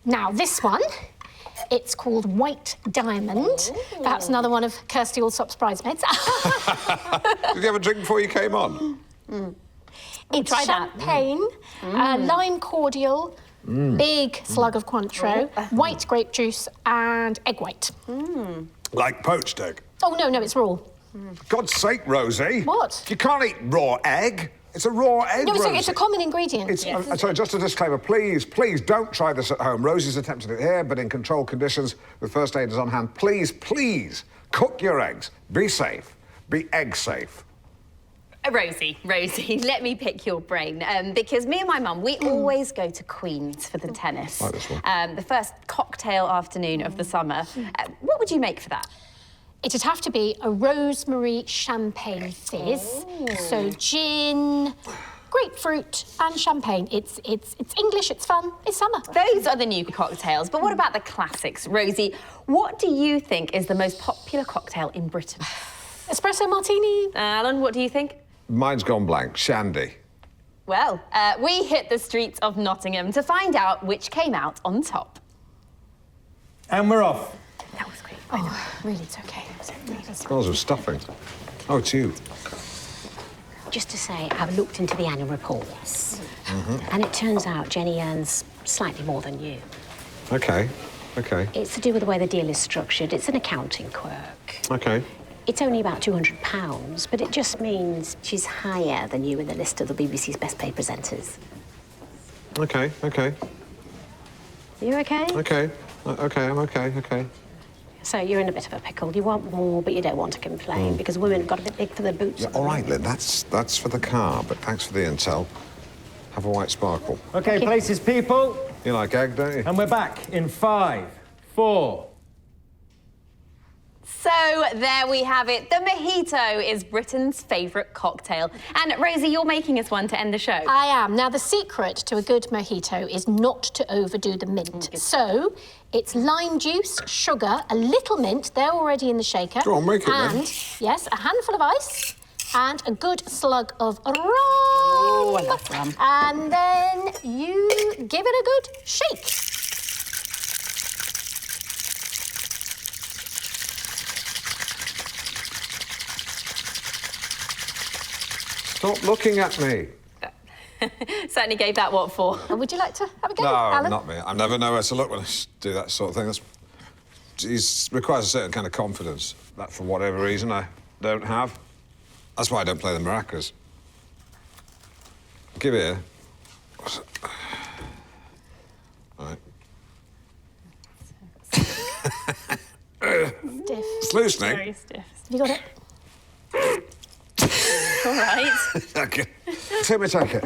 Now, this one, it's called White Diamond. Ooh. That's another one of Kirsty Allsop's bridesmaids. Did you have a drink before you came on? It's champagne, lime cordial, big slug of Cointreau, white grape juice and egg white. Like poached egg? Oh, no, it's raw. For God's sake, Rosie. What? You can't eat raw egg. It's a raw egg, No, Rosie. it's a common ingredient. Sorry, just a disclaimer, please don't try this at home. Rosie's attempted it here, but in controlled conditions with first aiders on hand. Please cook your eggs. Be safe. Be egg safe. Rosie, let me pick your brain. Because me and my mum, we always go to Queen's for the tennis. Like this one. The first cocktail afternoon of the summer. What would you make for that? It'd have to be a rosemary champagne fizz. So gin, grapefruit and champagne. It's English, it's fun, it's summer. Those are the new cocktails, but what about the classics? Rosie, what do you think is the most popular cocktail in Britain? Espresso martini. Alan, what do you think? Mine's gone blank. Shandy. Well, we hit the streets of Nottingham to find out which came out on top. And we're off. That was great. Oh, really, it's okay. Smells of stuffing. Oh, it's you. Just to say, I've looked into the annual reports. And it turns out Jenny earns slightly more than you. OK. It's to do with the way the deal is structured. It's an accounting quirk. OK. It's only about £200, but it just means she's higher than you in the list of the BBC's best paid presenters. OK. Are you okay? OK, I'm OK. So you're in a bit of a pickle. You want more, but you don't want to complain because women have got a bit big for their boots. Yeah, all right, Lynn, that's for the car, but thanks for the intel. Have a white sparkle. OK, places, people. You like egg, don't you? And we're back in 5, 4. So there we have it. The mojito is Britain's favourite cocktail. And Rosie, you're making us one to end the show. I am. Now, the secret to a good mojito is not to overdo the mint. So, it's lime juice, sugar, a little mint, they're already in the shaker. Go on, make it then. And, yes, a handful of ice and a good slug of rum. Oh, I love rum. And then you give it a good shake. Stop looking at me. Certainly gave that what for. Would you like to have a go, No, Alan? not me. I never know where to look when I do that sort of thing. It requires a certain kind of confidence that, for whatever reason, I don't have. That's why I don't play the maracas. Give it here. All right. Stiff. It's loosening. Very stiff. Have you got it? All right. OK. Take it.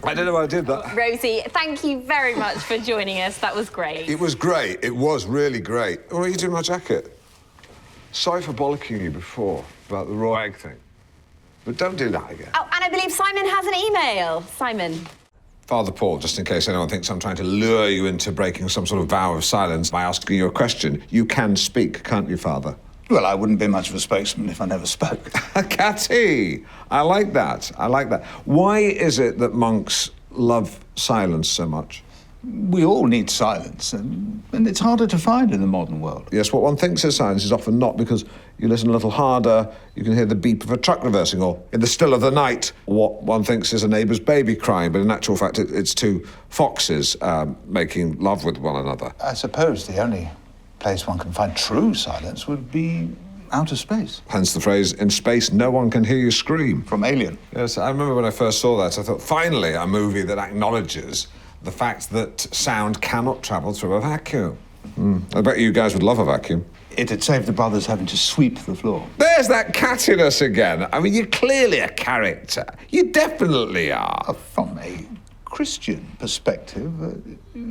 I don't know why I did that. Rosie, thank you very much for joining us. That was great. It was great. It was really great. What are you doing with my jacket? Sorry for bollocking you before about the raw egg thing. But don't do that again. Oh, and I believe Simon has an email. Simon. Father Paul, just in case anyone thinks I'm trying to lure you into breaking some sort of vow of silence by asking you a question, you can speak, can't you, Father? Well, I wouldn't be much of a spokesman if I never spoke. Catty! I like that. Why is it that monks love silence so much? We all need silence, and it's harder to find in the modern world. Yes, what one thinks is silence is often not, because you listen a little harder, you can hear the beep of a truck reversing, or in the still of the night, what one thinks is a neighbour's baby crying, but in actual fact it's two foxes making love with one another. I suppose the only place one can find true silence would be outer space. Hence the phrase, in space, no one can hear you scream. From Alien. Yes, I remember when I first saw that, I thought, finally, a movie that acknowledges the fact that sound cannot travel through a vacuum. I bet you guys would love a vacuum. It'd save the brothers having to sweep the floor. There's that cattiness again. I mean, you're clearly a character. You definitely are. From a Christian perspective,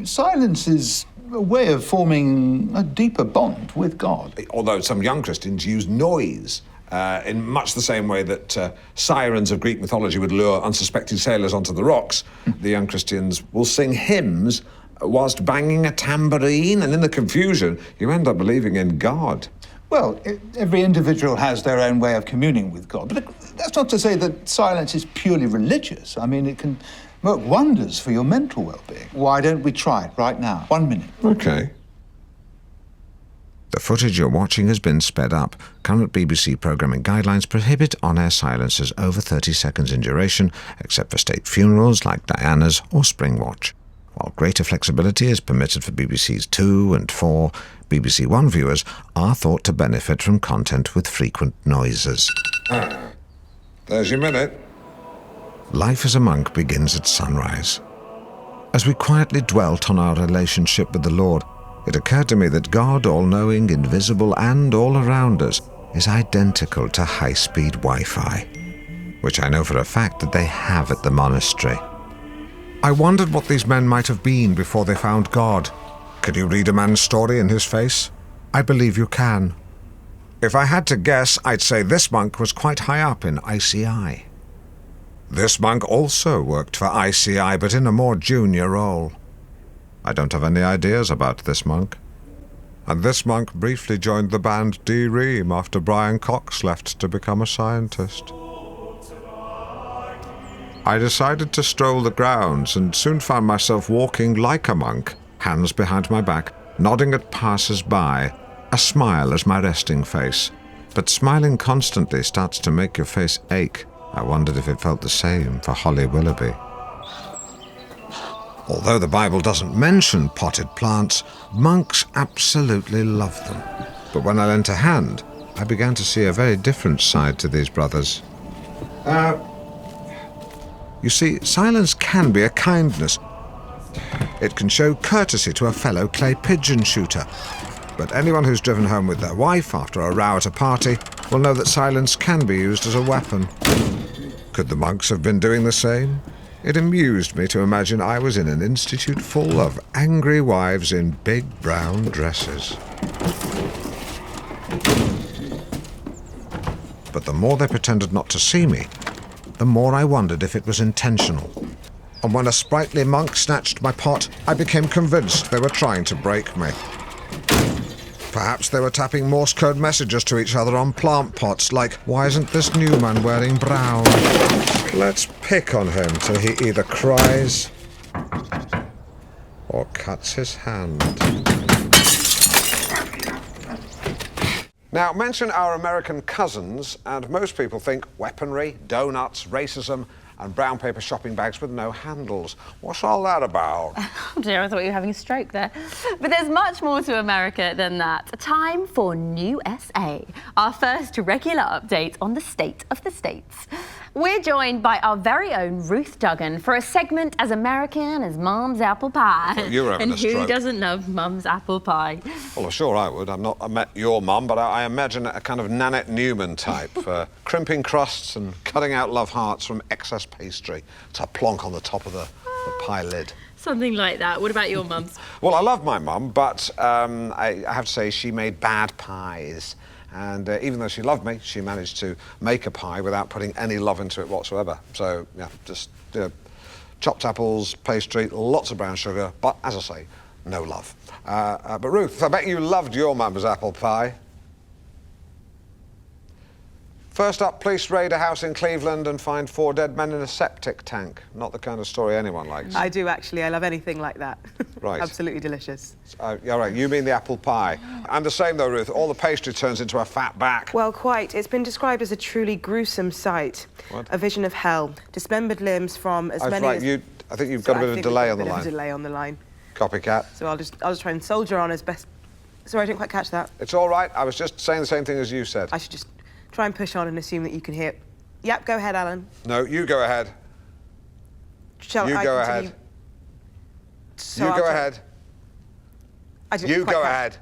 silence is a way of forming a deeper bond with God. Although some young Christians use noise in much the same way that sirens of Greek mythology would lure unsuspecting sailors onto the rocks, the young Christians will sing hymns whilst banging a tambourine, and in the confusion, you end up believing in God. Well, every individual has their own way of communing with God, but that's not to say that silence is purely religious. I mean, it can work wonders for your mental well-being. Why don't we try it right now? 1 minute. Okay. The footage you're watching has been sped up. Current BBC programming guidelines prohibit on-air silences over 30 seconds in duration, except for state funerals like Diana's or Springwatch. While greater flexibility is permitted for BBC's 2 and 4, BBC One viewers are thought to benefit from content with frequent noises. There's your minute. Life as a monk begins at sunrise. As we quietly dwelt on our relationship with the Lord, it occurred to me that God, all-knowing, invisible, and all around us, is identical to high-speed Wi-Fi, which I know for a fact that they have at the monastery. I wondered what these men might have been before they found God. Could you read a man's story in his face? I believe you can. If I had to guess, I'd say this monk was quite high up in ICI. This monk also worked for ICI, but in a more junior role. I don't have any ideas about this monk. And this monk briefly joined the band D-Ream after Brian Cox left to become a scientist. I decided to stroll the grounds and soon found myself walking like a monk, hands behind my back, nodding at passers-by, a smile as my resting face. But smiling constantly starts to make your face ache. I wondered if it felt the same for Holly Willoughby. Although the Bible doesn't mention potted plants, monks absolutely love them. But when I lent a hand, I began to see a very different side to these brothers. You see, silence can be a kindness. It can show courtesy to a fellow clay pigeon shooter. But anyone who's driven home with their wife after a row at a party will know that silence can be used as a weapon. Could the monks have been doing the same? It amused me to imagine I was in an institute full of angry wives in big brown dresses. But the more they pretended not to see me, the more I wondered if it was intentional. And when a sprightly monk snatched my pot, I became convinced they were trying to break me. Perhaps they were tapping Morse code messages to each other on plant pots, like, why isn't this new man wearing brown? Let's pick on him till he either cries or cuts his hand. Now, mention our American cousins, and most people think weaponry, donuts, racism, and brown paper shopping bags with no handles. What's all that about? Oh dear, I thought you were having a stroke there. But there's much more to America than that. Time for New SA, our first regular update on the state of the states. We're joined by our very own Ruth Duggan for a segment as American as Mum's apple pie. I thought you were having and a stroke. who doesn't love Mum's apple pie? Well, sure I would. I've not met your mum, but I imagine a kind of Nanette Newman type, crimping crusts and cutting out love hearts from excess pastry to plonk on the top of the pie lid. Something like that. What about your mum's? Well, I love my mum, but I have to say she made bad pies. And even though she loved me, she managed to make a pie without putting any love into it whatsoever. So, yeah, just chopped apples, pastry, lots of brown sugar, but, as I say, no love. But Ruth, I bet you loved your mum's apple pie. First up, police raid a house in Cleveland and find 4 dead men in a septic tank. Not the kind of story anyone likes. I do, actually. I love anything like that. Right. Absolutely delicious. Yeah, right, you mean the apple pie. And the same, though, Ruth. All the pastry turns into a fat back. Well, quite. It's been described as a truly gruesome sight. What? A vision of hell. Dismembered limbs from as many right, as... I think you've got a bit of a delay on the line. A delay on the line. Copycat. So I'll just try and soldier on as best... Sorry, I didn't quite catch that. It's all right. I was just saying the same thing as you said. I should just try and push on and assume that you can hear... Yep, go ahead, Alan. No, you go ahead. Shall you I go continue? ahead. So you I'll go try- ahead. I didn't You quite go catch- ahead.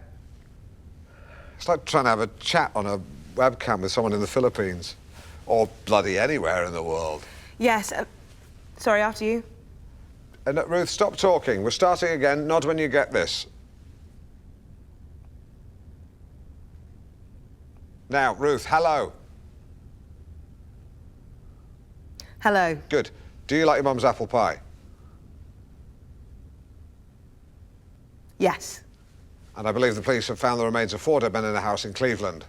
It's like trying to have a chat on a webcam with someone in the Philippines. Or bloody anywhere in the world. Yes, sorry, after you. And Ruth, stop talking. We're starting again. Nod when you get this. Now, Ruth, hello. Hello. Good. Do you like your mum's apple pie? Yes. And I believe the police have found the remains of 4 dead men in a house in Cleveland.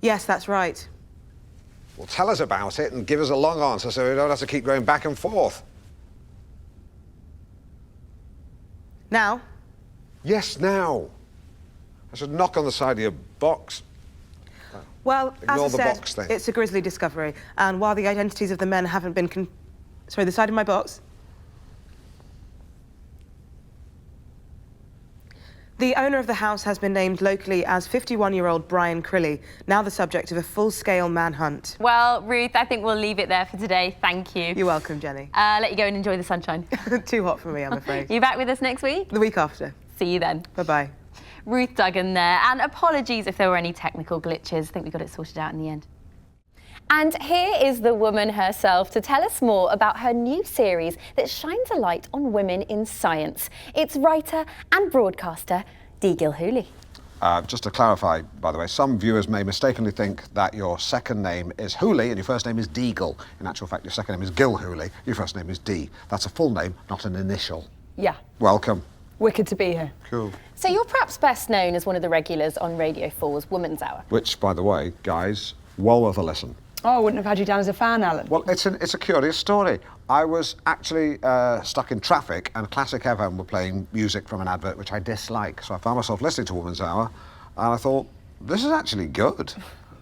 Yes, that's right. Well, tell us about it and give us a long answer so we don't have to keep going back and forth. Now? Yes, now. I should knock on the side of your box. Well, Ignore as the I said, box thing. it's a grisly discovery. And while the identities of the men haven't been Sorry, the side of my box? The owner of the house has been named locally as 51-year-old Brian Crilly, now the subject of a full-scale manhunt. Well, Ruth, I think we'll leave it there for today. Thank you. You're welcome, Jenny. Let you go and enjoy the sunshine. Too hot for me, I'm afraid. You back with us next week? The week after. See you then. Bye-bye. Ruth Duggan there, and apologies if there were any technical glitches. I think we got it sorted out in the end. And here is the woman herself to tell us more about her new series that shines a light on women in science. It's writer and broadcaster Dee Gilhooly. Just to clarify, by the way, some viewers may mistakenly think that your second name is Hooley and your first name is Deagle. In actual fact, your second name is Gilhooly, your first name is Dee. That's a full name, not an initial. Yeah. Welcome. Wicked to be here. Cool. So you're perhaps best known as one of the regulars on Radio 4's Woman's Hour. Which, by the way, guys, well worth a listen. Oh, I wouldn't have had you down as a fan, Alan. Well, it's a curious story. I was actually stuck in traffic and Classic FM were playing music from an advert which I dislike. So I found myself listening to Woman's Hour and I thought, this is actually good.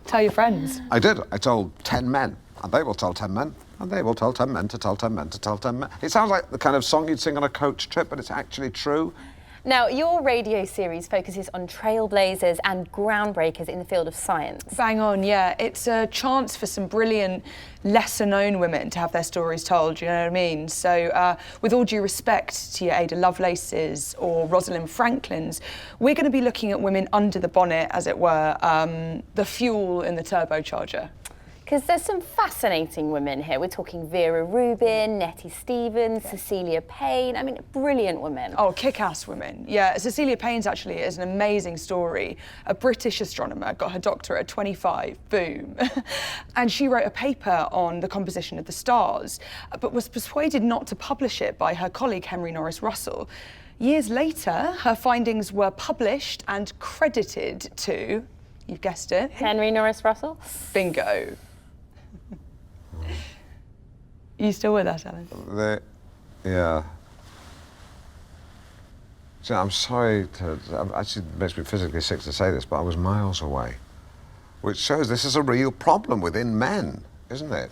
Tell your friends. I did. I told 10 men and they will tell 10 men and they will tell 10 men to tell 10 men to tell 10 men. It sounds like the kind of song you'd sing on a coach trip, but it's actually true. Now, your radio series focuses on trailblazers and groundbreakers in the field of science. Bang on, yeah. It's a chance for some brilliant, lesser-known women to have their stories told, you know what I mean? So, with all due respect to your Ada Lovelaces or Rosalind Franklins, we're going to be looking at women under the bonnet, as it were, the fuel in the turbocharger. Because there's some fascinating women here. We're talking Vera Rubin, Nettie Stevens, Cecilia Payne. I mean, brilliant women. Oh, kick-ass women. Yeah, Cecilia Payne's actually is an amazing story. A British astronomer, got her doctorate at 25, boom. And she wrote a paper on the composition of the stars, but was persuaded not to publish it by her colleague Henry Norris Russell. Years later, her findings were published and credited to, you've guessed it, Henry Norris Russell? Bingo. You still with us, Alan? Yeah. So I'm sorry to... Actually, it makes me physically sick to say this, but I was miles away. Which shows this is a real problem within men, isn't it?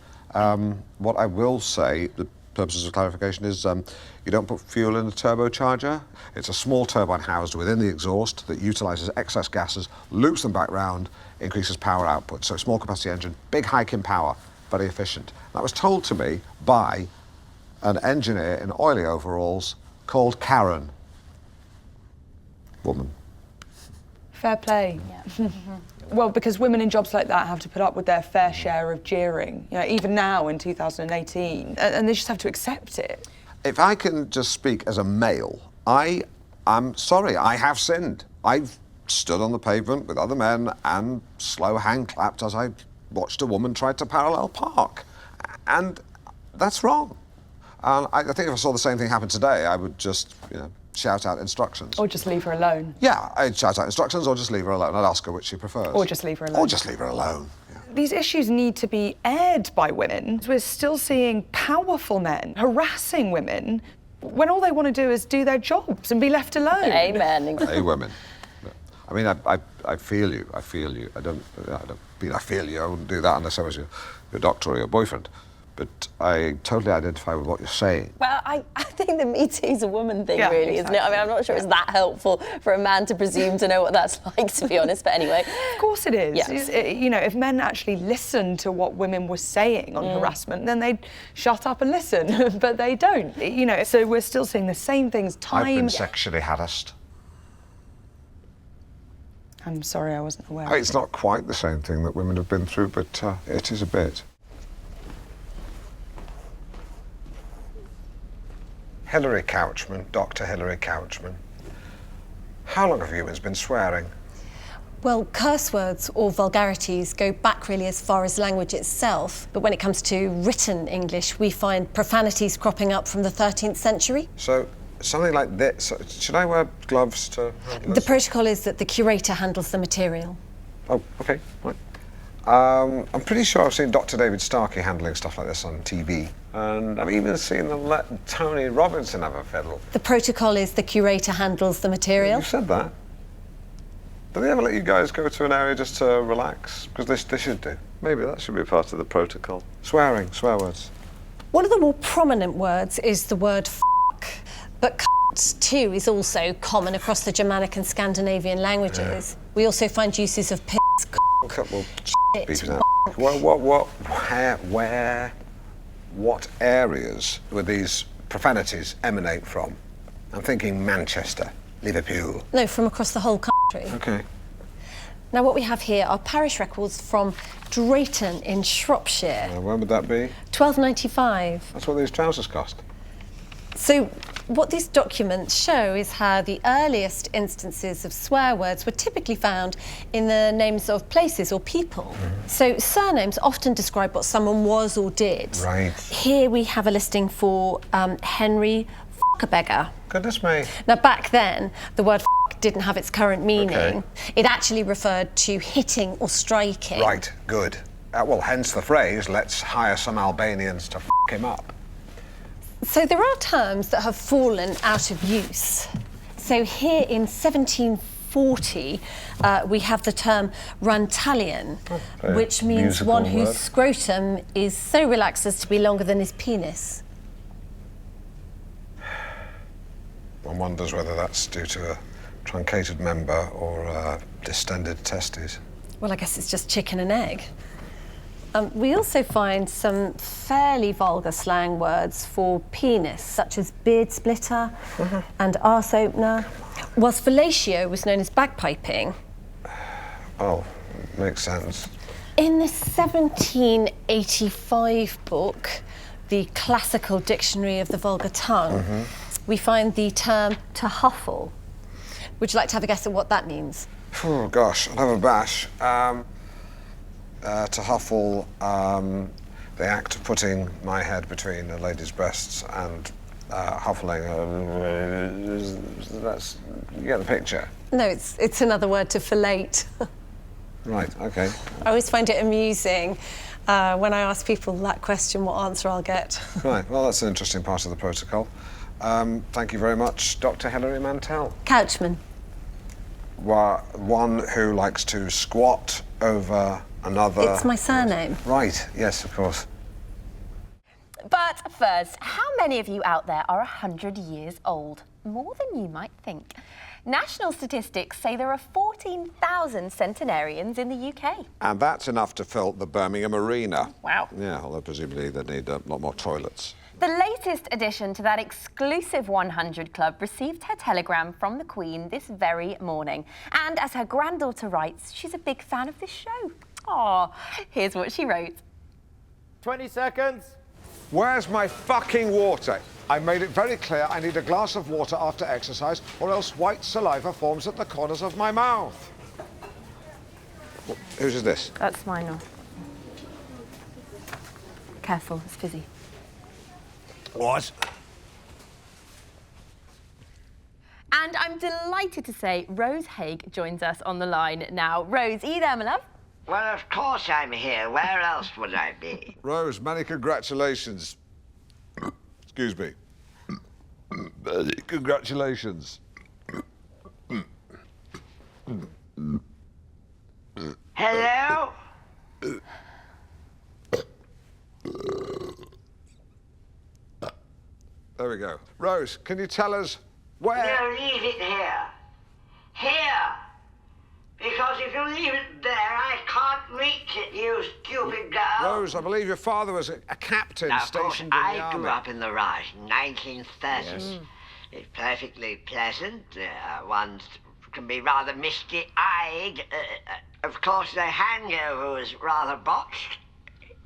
What I will say, the purposes of clarification, is you don't put fuel in a turbocharger. It's a small turbine housed within the exhaust that utilises excess gases, loops them back round, increases power output. So small capacity engine, big hike in power, very efficient. That was told to me by an engineer in oily overalls called Karen. Woman. Fair play. Yeah. Well, because women in jobs like that have to put up with their fair share of jeering, you know, even now in 2018, and they just have to accept it. If I can just speak as a male, I'm sorry, I have sinned. I've stood on the pavement with other men and slow hand clapped as I watched a woman try to parallel park. And that's wrong. And I think if I saw the same thing happen today, I would just, shout out instructions. Or just leave her alone. Yeah, I'd shout out instructions or just leave her alone. I'd ask her which she prefers. Or just leave her alone. Or just leave her alone. Yeah. These issues need to be aired by women. We're still seeing powerful men harassing women when all they want to do is do their jobs and be left alone. Amen. Hey, women. I mean, I feel you. I feel you. I don't mean I feel you. I wouldn't do that unless I was your doctor or your boyfriend. But I totally identify with what you're saying. Well, I think the Me Too's a woman thing, Yeah, really, isn't it? I mean, I'm not sure it's that helpful for a man to presume to know what that's like, to be honest, but anyway. Of course it is. Yes. If men actually listened to what women were saying on harassment, then they'd shut up and listen, but they don't. So we're still seeing the same things time... I've been sexually harassed. I'm sorry, I wasn't aware. It's not quite the same thing that women have been through, but it is a bit. Hilary Couchman, Dr. Hilary Couchman. How long have humans been swearing? Well, curse words or vulgarities go back really as far as language itself, but when it comes to written English, we find profanities cropping up from the 13th century. So, something like this. Should I wear gloves to handle The this? protocol is that the curator handles the material. Oh, OK, right. I'm pretty sure I've seen Dr. David Starkey handling stuff like this on TV. And I've even seen them let Tony Robinson have a fiddle. The protocol is the curator handles the material. You said that. Do they ever let you guys go to an area just to relax? Because they should do. Maybe that should be part of the protocol. Swearing, swear words. One of the more prominent words is the word f***, but cunt too is also common across the Germanic and Scandinavian languages. We also find uses of piss, Well, shit, what areas would these profanities emanate from? I'm thinking Manchester, Liverpool. no, from across the whole country. OK. Now what we have here are parish records from Drayton in Shropshire, When would that be? 1295. That's what these trousers cost. So what these documents show is how the earliest instances of swear words were typically found in the names of places or people. So surnames often describe what someone was or did. Right. Here we have a listing for Henry F***a-beggar. Goodness me. Now back then, the word f*** didn't have its current meaning. Okay. It actually referred to hitting or striking. Right, good. Well, hence the phrase, let's hire some Albanians to f*** him up. So there are terms that have fallen out of use. So here in 1740, we have the term rantallion, which means musical one whose word. scrotum is so relaxed as to be longer than his penis. One wonders whether that's due to a truncated member or distended testes. Well, I guess it's just chicken and egg. We also find some fairly vulgar slang words for penis, such as beard splitter and arse opener, whilst fellatio was known as bagpiping. Oh, makes sense. In the 1785 book, the Classical Dictionary of the Vulgar Tongue, we find the term to huffle. Would you like to have a guess at what that means? Oh, gosh, I'll have a bash. To huffle, the act of putting my head between a lady's breasts and huffling. That's, you get the picture. No, it's another word to fillate. Right, OK. I always find it amusing when I ask people that question, what answer I'll get. Right, well, that's an interesting part of the protocol. Thank you very much, Dr. Hilary Mantell. Couchman. One who likes to squat over another... It's my surname. Right, yes, of course. But first, how many of you out there are 100 years old? More than you might think. National statistics say there are 14,000 centenarians in the UK. And that's enough to fill the Birmingham Arena. Wow. Yeah, although presumably they need a lot more toilets. The latest addition to that exclusive 100 club received her telegram from the Queen this very morning. And as her granddaughter writes, she's a big fan of this show. Aw, here's what she wrote. 20 seconds. Where's my fucking water? I made it very clear I need a glass of water after exercise, or else white saliva forms at the corners of my mouth. Whose is this? That's mine now. Careful, it's fizzy. What? And I'm delighted to say Rose Haig joins us on the line now. Rose, are you there, my love? Well, of course I'm here. Where else would I be? Rose, many congratulations. Excuse me. Congratulations. Hello? There we go. Rose, can you tell us where... No, leave it here. Here. Because if you leave it there, I can't reach it, you stupid girl. Rose, I believe your father was a captain Now, of course, stationed in the I army. grew up in the Raj, 1930s. Yes. It's perfectly pleasant. One can be rather misty-eyed. Of course, the hangover was rather botched.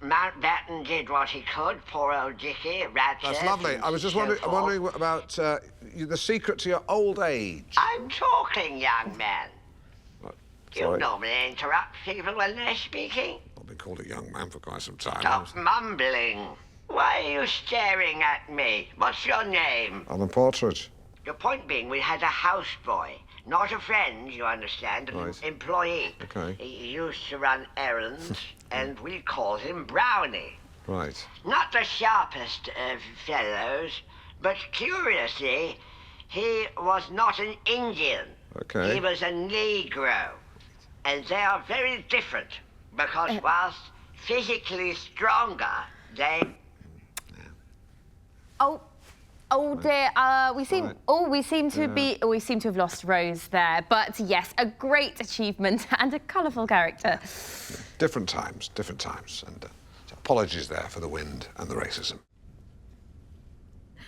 Mountbatten did what he could, poor old Dickie, Radcliffe. That's lovely. I was just wondering about the secret to your old age. I'm talking, young man. You Sorry. normally interrupt people when they're speaking. I've been called a young man for quite some time. Stop mumbling. Why are you staring at me? What's your name? I'm a Partridge. Your point being, we had a houseboy. Not a friend, you understand, an Right. employee. Okay. He used to run errands, and we called him Brownie. Right. Not the sharpest of fellows, but curiously, he was not an Indian. Okay. He was a Negro. And they are very different, because whilst physically stronger, they... Oh dear, we seem to have lost Rose there. But yes, a great achievement and a colourful character. Different times, and apologies there for the wind and the racism.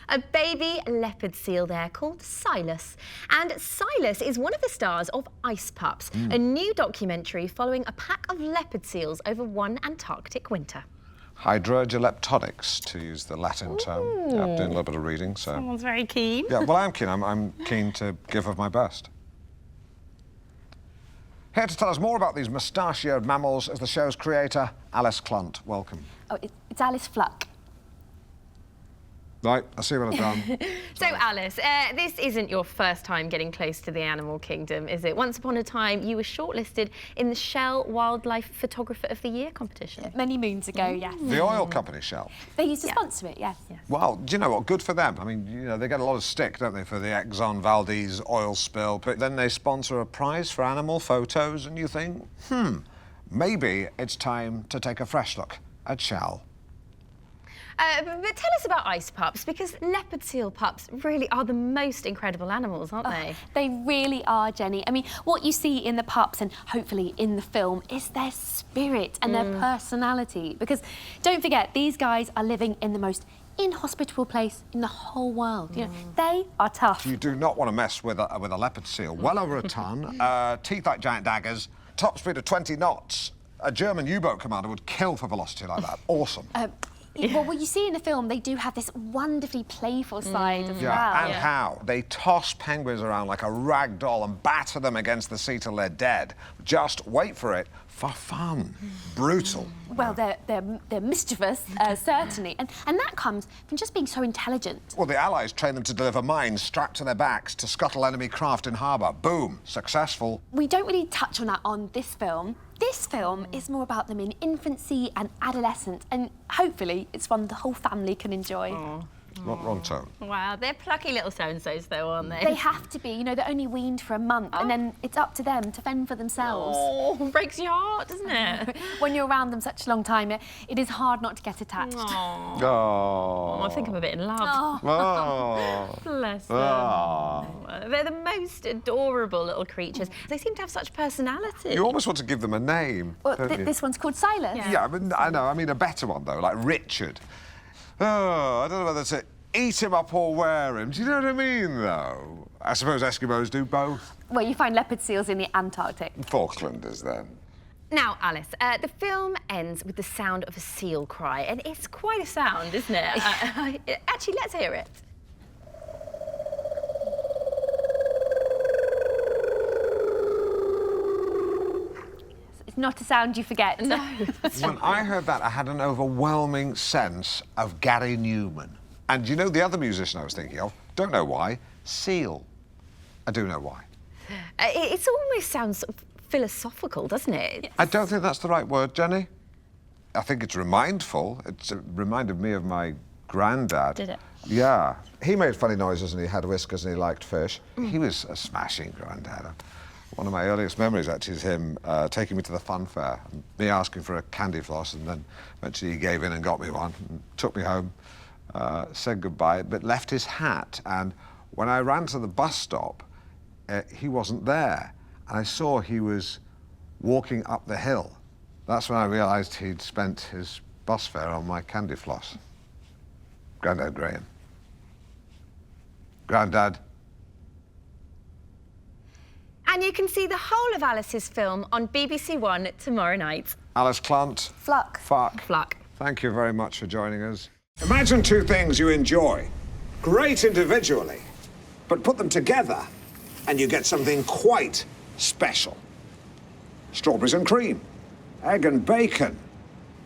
A baby leopard seal there called Silas. And Silas is one of the stars of Ice Pups, a new documentary following a pack of leopard seals over one Antarctic winter. Hydrogeleptonics, to use the Latin term. Yeah, I'm doing a little bit of reading, so... Someone's very keen. Yeah, well, I'm keen. I'm keen to give of my best. Here to tell us more about these mustachioed mammals is the show's creator, Alice Clunt. Welcome. Oh, it's Alice Fluck. Right, I see what I've done. So, Alice, this isn't your first time getting close to the animal kingdom, is it? Once upon a time, you were shortlisted in the Shell Wildlife Photographer of the Year competition. Many moons ago, yes. The oil company, Shell. They used to sponsor it, yes. Well, do you know what? Good for them. I mean, you know, they get a lot of stick, don't they, for the Exxon Valdez oil spill. But then they sponsor a prize for animal photos, and you think, maybe it's time to take a fresh look at Shell. But tell us about ice pups, because leopard seal pups really are the most incredible animals, aren't they? They really are, Jenny. I mean, what you see in the pups and hopefully in the film is their spirit and their personality. Because don't forget, these guys are living in the most inhospitable place in the whole world. You know, they are tough. You do not want to mess with a leopard seal. Well over a ton, teeth like giant daggers, top speed of 20 knots. A German U-boat commander would kill for velocity like that. Awesome. Well, what you see in the film, they do have this wonderfully playful side as well. And how? They toss penguins around like a rag doll and batter them against the sea till they're dead. Just wait for it, for fun. Brutal. Well, they're mischievous, certainly, and that comes from just being so intelligent. Well, the Allies trained them to deliver mines strapped to their backs to scuttle enemy craft in harbour. Boom, successful. We don't really touch on that on this film. This film is more about them in infancy and adolescence, and hopefully it's one the whole family can enjoy. Not wrong tone. Wow, they're plucky little so-and-sos, though, aren't they? They have to be. You know, they're only weaned for a month, and then it's up to them to fend for themselves. Oh, breaks your heart, doesn't it? When you're around them such a long time, it is hard not to get attached. Oh. I think I'm a bit in love. Oh. Bless them. Oh. They're the most adorable little creatures. They seem to have such personality. You almost want to give them a name. Well, don't you? this one's called Silas. Yeah, but I know. I mean, a better one, though, like Richard. Oh, I don't know whether to eat him up or wear him. Do you know what I mean, though? I suppose Eskimos do both. Well, you find leopard seals in the Antarctic. Falklanders, then. Now, Alice, the film ends with the sound of a seal cry, and it's quite a sound, isn't it? Actually, let's hear it. It's not a sound you forget. No. When I heard that, I had an overwhelming sense of Gary Newman. And you know the other musician I was thinking of? Don't know why. Seal. I do know why. It almost sounds sort of philosophical, doesn't it? I don't think that's the right word, Jenny. I think it's remindful. It reminded me of my granddad. Did it? Yeah. He made funny noises and he had whiskers and he liked fish. He was a smashing granddad. One of my earliest memories, actually, is him taking me to the fun fair, and me asking for a candy floss, and then eventually he gave in and got me one, and took me home, said goodbye, but left his hat. And when I ran to the bus stop, he wasn't there. And I saw he was walking up the hill. That's when I realised he'd spent his bus fare on my candy floss. Grandad Graham. Grandad. And you can see the whole of Alice's film on BBC One tomorrow night. Alice Clunt. Fluck. Fluck. Thank you very much for joining us. Imagine two things you enjoy. Great individually, but put them together and you get something quite special. Strawberries and cream. Egg and bacon.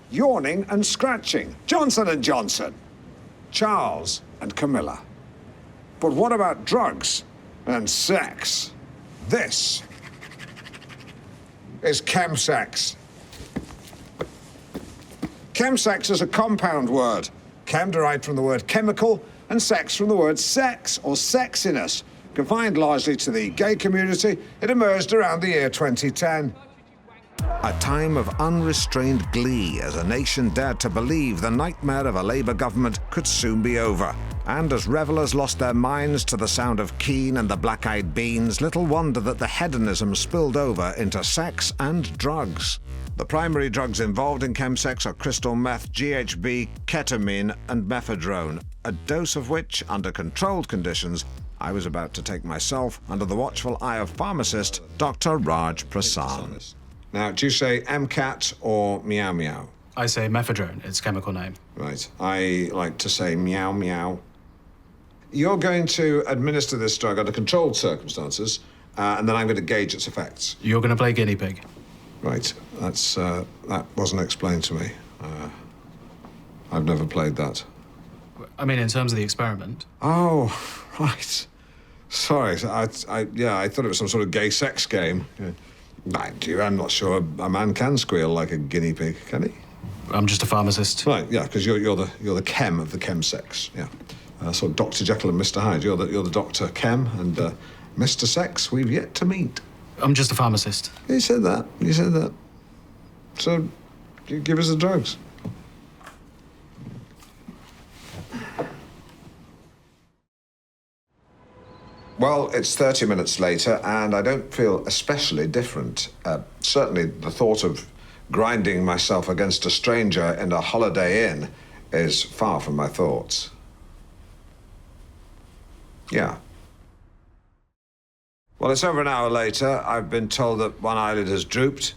Yawning and scratching. Johnson and Johnson. Charles and Camilla. But what about drugs and sex? This is chemsex. Chemsex is a compound word. Chem derived from the word chemical and sex from the word sex or sexiness. Confined largely to the gay community, it emerged around the year 2010. A time of unrestrained glee as a nation dared to believe the nightmare of a Labour government could soon be over. And as revellers lost their minds to the sound of Keane and the Black Eyed Beans, little wonder that the hedonism spilled over into sex and drugs. The primary drugs involved in chemsex are crystal meth, GHB, ketamine and mephedrone, a dose of which, under controlled conditions, I was about to take myself under the watchful eye of pharmacist Dr. Raj Prasan. Now, do you say MCAT or meow meow? I say mephedrone, its chemical name. Right. I like to say meow meow. You're going to administer this drug under controlled circumstances, and then I'm going to gauge its effects. You're going to play guinea pig? Right. That wasn't explained to me. I've never played that. I mean, in terms of the experiment. Oh, right. Sorry. I thought it was some sort of gay sex game. Yeah. I'm not sure a man can squeal like a guinea pig, can he? I'm just a pharmacist. Right, yeah, because you're the chem of the chemsex, yeah. So Dr. Jekyll and Mr. Hyde, you're the Dr. Chem, and Mr. Sex, we've yet to meet. I'm just a pharmacist. You said that. So, you give us the drugs. Well, it's 30 minutes later, and I don't feel especially different. Certainly the thought of grinding myself against a stranger in a Holiday Inn is far from my thoughts. Yeah. Well, it's over an hour later. I've been told that one eyelid has drooped.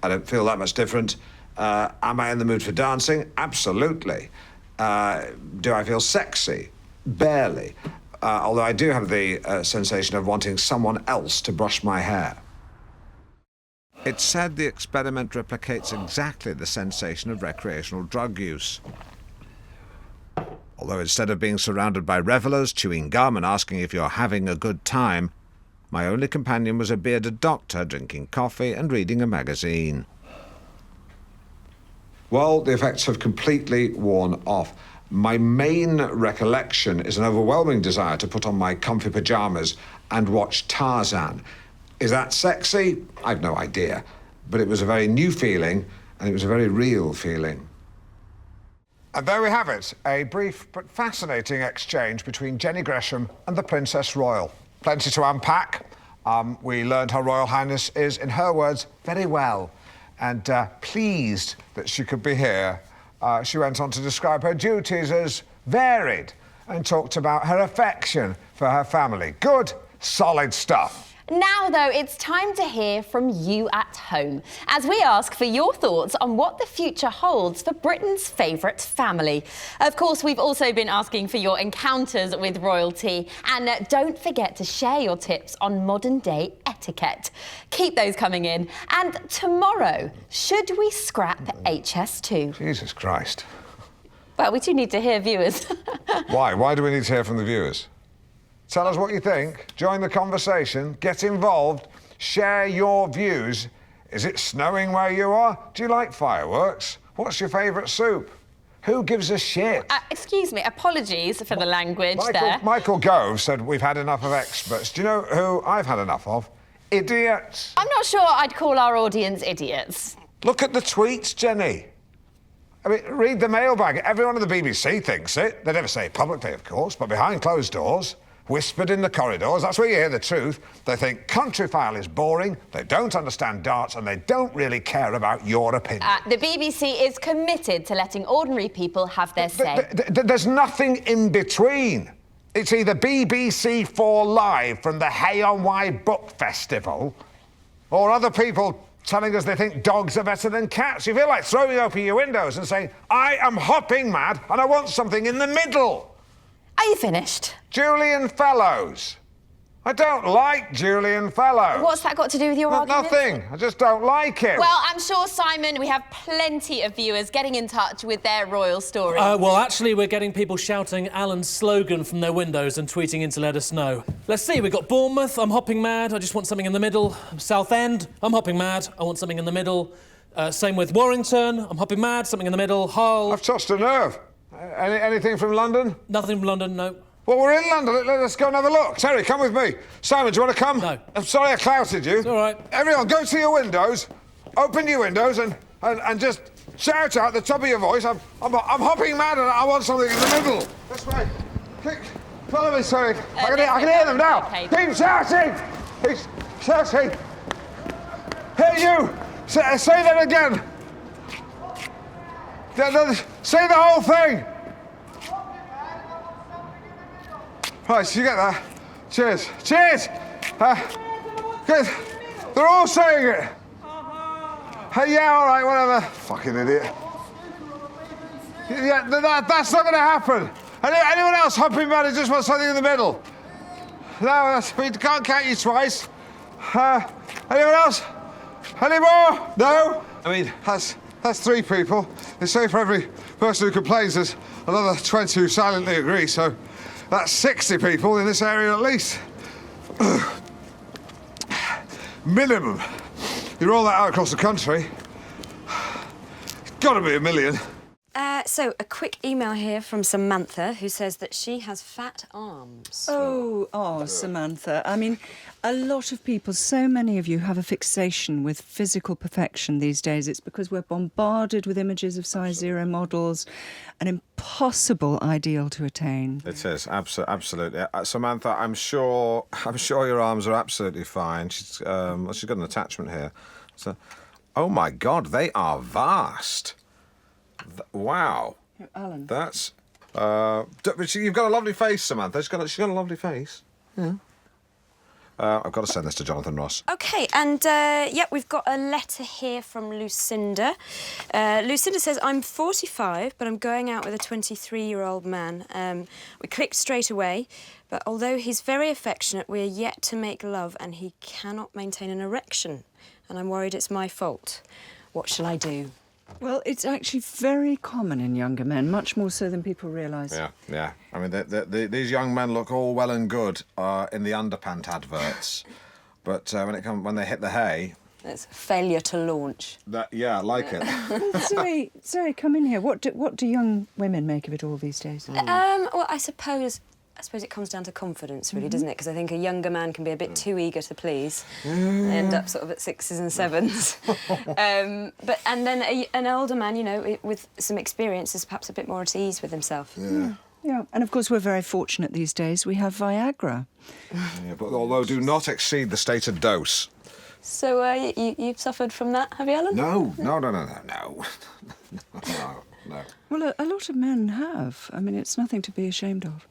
I don't feel that much different. Am I in the mood for dancing? Absolutely. Do I feel sexy? Barely. Although I do have the sensation of wanting someone else to brush my hair. It's said the experiment replicates exactly the sensation of recreational drug use. Although instead of being surrounded by revellers, chewing gum and asking if you're having a good time, my only companion was a bearded doctor drinking coffee and reading a magazine. Well, the effects have completely worn off. My main recollection is an overwhelming desire to put on my comfy pyjamas and watch Tarzan. Is that sexy? I've no idea. But it was a very new feeling, and it was a very real feeling. And there we have it, a brief but fascinating exchange between Jenny Gresham and the Princess Royal. Plenty to unpack. We learned Her Royal Highness is, in her words, very well, and pleased that she could be here. She went on to describe her duties as varied and talked about her affection for her family. Good, solid stuff. Now, though, it's time to hear from you at home, as we ask for your thoughts on what the future holds for Britain's favourite family. Of course, we've also been asking for your encounters with royalty, and don't forget to share your tips on modern-day etiquette. Keep those coming in. And tomorrow, should we scrap HS2? Jesus Christ. Well, we do need to hear viewers. Why? Why do we need to hear from the viewers? Tell us what you think, join the conversation, get involved, share your views. Is it snowing where you are? Do you like fireworks? What's your favourite soup? Who gives a shit? Excuse me, apologies for the language there. Michael Gove said we've had enough of experts. Do you know who I've had enough of? Idiots. I'm not sure I'd call our audience idiots. Look at the tweets, Jenny. I mean, read the mailbag. Everyone at the BBC thinks it. They never say it publicly, of course, but behind closed doors. Whispered in the corridors, that's where you hear the truth. They think Countryfile is boring, they don't understand darts, and they don't really care about your opinion. The BBC is committed to letting ordinary people have their say. There's nothing in between. It's either BBC 4 Live from the Hay on Wye Book Festival, or other people telling us they think dogs are better than cats. You feel like throwing open your windows and saying, I am hopping mad, and I want something in the middle. Are you finished? Julian Fellows. I don't like Julian Fellows. What's that got to do with your argument? Nothing. I just don't like him. Well, I'm sure, Simon, we have plenty of viewers getting in touch with their royal story. Well, actually, we're getting people shouting Alan's slogan from their windows and tweeting in to let us know. Let's see, we've got Bournemouth, I'm hopping mad, I just want something in the middle. Southend, I'm hopping mad, I want something in the middle. Same with Warrington, I'm hopping mad, something in the middle. Hull. I've touched a nerve. Anything from London? Nothing from London, no. Well, we're in London. Let's go and have a look. Terry, come with me. Simon, do you want to come? No. I'm sorry I clouted you. It's all right. Everyone, go to your windows, open your windows, and just shout out at the top of your voice. I'm hopping mad and I want something in the middle. This way. Follow me, sorry. I can hear them now. Okay. Keep shouting. Keep shouting. Hey, you. Say that again. Say the whole thing. Right, so you get that. Cheers. Cheers! Good. They're all saying it. Yeah, all right, whatever. Fucking idiot. Yeah, that's not going to happen. Anyone else hopping mad who just wants something in the middle? No, we can't count you twice. Anyone else? Any more? No? I mean, that's 3 people. They say for every person who complains, there's another 20 who silently agree, so that's 60 people in this area at least. Minimum. You roll that out across the country, it's got to be 1 million. So, a quick email here from Samantha, who says that she has fat arms. Oh, Samantha. I mean, a lot of people, so many of you have a fixation with physical perfection these days. It's because we're bombarded with images of size 0 models, an impossible ideal to attain. It is, absolutely. Samantha, I'm sure your arms are absolutely fine. She's got an attachment here. So, oh my God, they are vast. Wow. Alan. That's... you've got a lovely face, Samantha. She's got a lovely face. Yeah. I've got to send this to Jonathan Ross. OK, and, we've got a letter here from Lucinda. Lucinda says, I'm 45, but I'm going out with a 23-year-old man. We clicked straight away, but although he's very affectionate, we're yet to make love and he cannot maintain an erection. And I'm worried it's my fault. What shall I do? Well, it's actually very common in younger men, much more so than people realise. Yeah. I mean, these young men look all well and good in the underpant adverts, but when they hit the hay... It's failure to launch. I like it. Zoe, come in here. What do young women make of it all these days? Well, I suppose it comes down to confidence, really, doesn't it? Because I think a younger man can be a bit too eager to please. They end up sort of at 6s and 7s. And then an older man, you know, with some experience, is perhaps a bit more at ease with himself. Yeah, and of course we're very fortunate these days. We have Viagra. Yeah, but although do not exceed the stated dose. So you've suffered from that, have you, Alan? No. Well, a lot of men have. I mean, it's nothing to be ashamed of.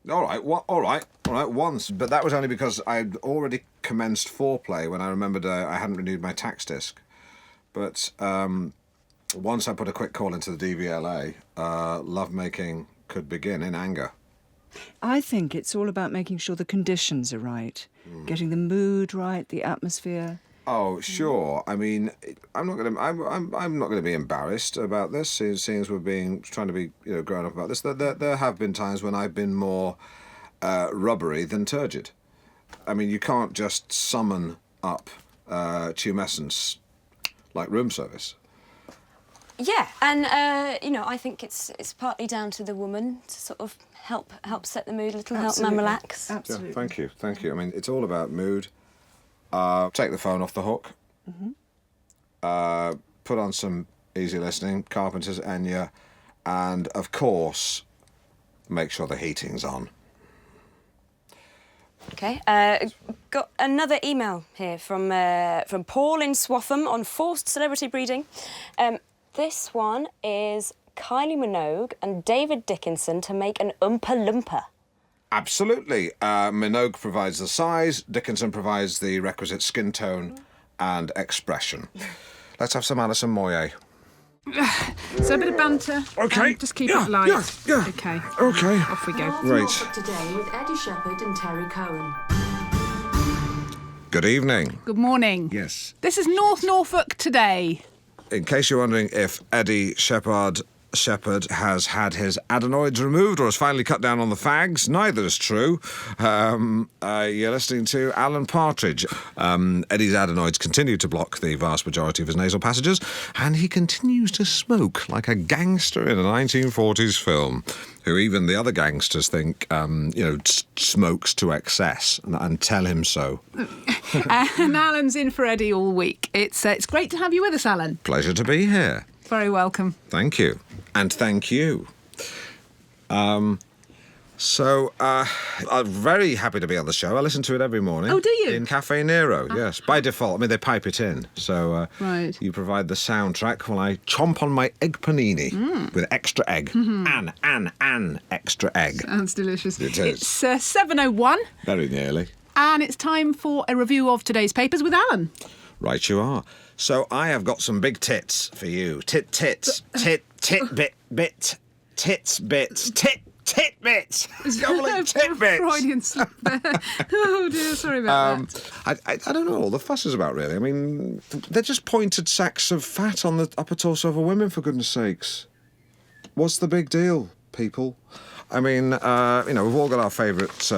All right, once. But that was only because I'd already commenced foreplay when I remembered I hadn't renewed my tax disc. But once I put a quick call into the DVLA, lovemaking could begin in anger. I think it's all about making sure the conditions are right, getting the mood right, the atmosphere. Oh, sure. I mean, I'm not going to be embarrassed about this, seeing as we're trying to be, grown up about this. There have been times when I've been more rubbery than turgid. I mean, you can't just summon up tumescence like room service. Yeah, and I think it's partly down to the woman to sort of help set the mood a little, help man relax. Absolutely. Yeah, thank you. I mean, it's all about mood. Take the phone off the hook. Put on some easy listening, Carpenter's, Enya, and of course, make sure the heating's on. OK, got another email here from Paul in Swaffham on forced celebrity breeding. This one is Kylie Minogue and David Dickinson to make an Oompa Loompa. Absolutely. Minogue provides the size, Dickinson provides the requisite skin tone and expression. Let's have some Alison Moyet. So a bit of banter. Okay. Just keep it light. Yeah. Okay. Okay. Off we go. Right. Today with Eddie Shepherd and Terry Cohen. Good evening. Good morning. Yes. This is North Norfolk today. In case you're wondering if Eddie Shepherd has had his adenoids removed or has finally cut down on the fags, neither is true. You're listening to Alan Partridge. Eddie's adenoids continue to block the vast majority of his nasal passages, and he continues to smoke like a gangster in a 1940s film, who even the other gangsters think, smokes to excess, and tell him so. And Alan's in for Eddie all week. It's great to have you with us, Alan. Pleasure to be here. Very welcome. Thank you. And thank you. I'm very happy to be on the show. I listen to it every morning. Oh, do you? In Cafe Nero, yes. By default. I mean, they pipe it in. So right. You provide the soundtrack while I chomp on my egg panini with extra egg. An extra egg. Sounds delicious. It is. It's 7:01. Very nearly. And it's time for a review of today's papers with Alan. Right you are. So I have got some big tits for you. Tits, tits bits. Doubling tit bits. Freudian slip there. Oh dear, sorry about that. I don't know what all the fuss is about, really. I mean, they're just pointed sacks of fat on the upper torso of a woman, for goodness sakes. What's the big deal, people? I mean, we've all got our favourite,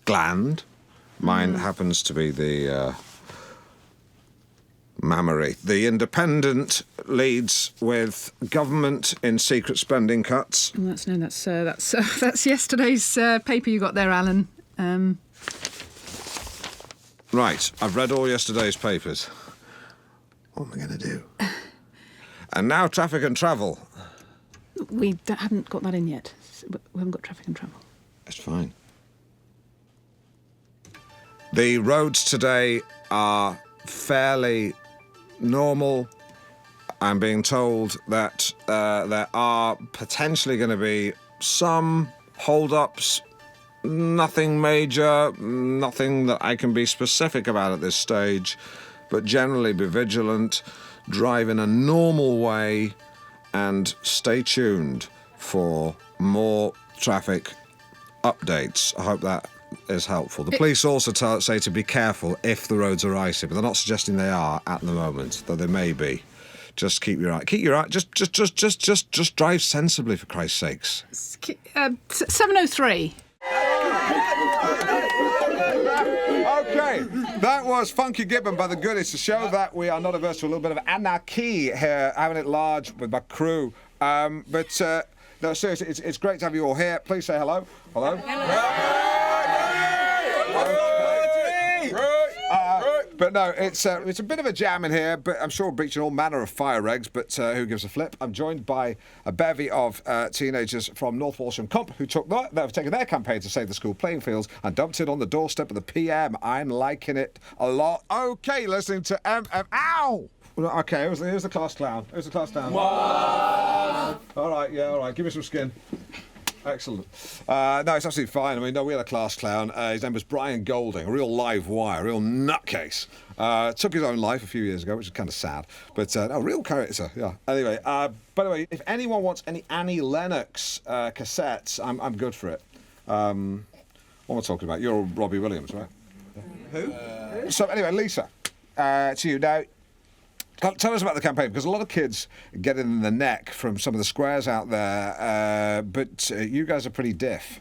gland. Mine happens to be the mammary. The Independent leads with government in secret spending cuts. That's yesterday's paper you got there, Alan. Right, I've read all yesterday's papers. What am I going to do? And now traffic and travel. We haven't got that in yet. We haven't got traffic and travel. That's fine. The roads today are fairly normal. I'm being told that there are potentially going to be some hold-ups. Nothing major, nothing that I can be specific about at this stage, but generally be vigilant, drive in a normal way, and stay tuned for more traffic updates. I hope that is helpful. The police also say to be careful if the roads are icy, but they're not suggesting they are at the moment, though they may be. Just keep your eye. Just drive sensibly, for Christ's sakes. 7:03. Okay, that was Funky Gibbon by The Goodies to show that we are not averse to a little bit of anarchy here, having it large with my crew. No, seriously, it's great to have you all here. Please say hello. Hello. But no, it's a bit of a jam in here, but I'm sure we're breaching all manner of fire regs, but who gives a flip? I'm joined by a bevy of teenagers from North Walsham Comp who have taken their campaign to save the school playing fields and dumped it on the doorstep of the PM. I'm liking it a lot. Okay, listening to Ow! Okay, here's the class clown. Who's the class clown? All right, give me some skin. Excellent. No, it's absolutely fine. I mean, no, we had a class clown. His name was Brian Golding, a real live wire, a real nutcase. Took his own life a few years ago, which is kind of sad. But a real character, yeah. Anyway, by the way, if anyone wants any Annie Lennox cassettes, I'm good for it. What am I talking about? You're Robbie Williams, right? Who? So anyway, Lisa, to you now. Tell us about the campaign, because a lot of kids get in the neck from some of the squares out there, but you guys are pretty diff.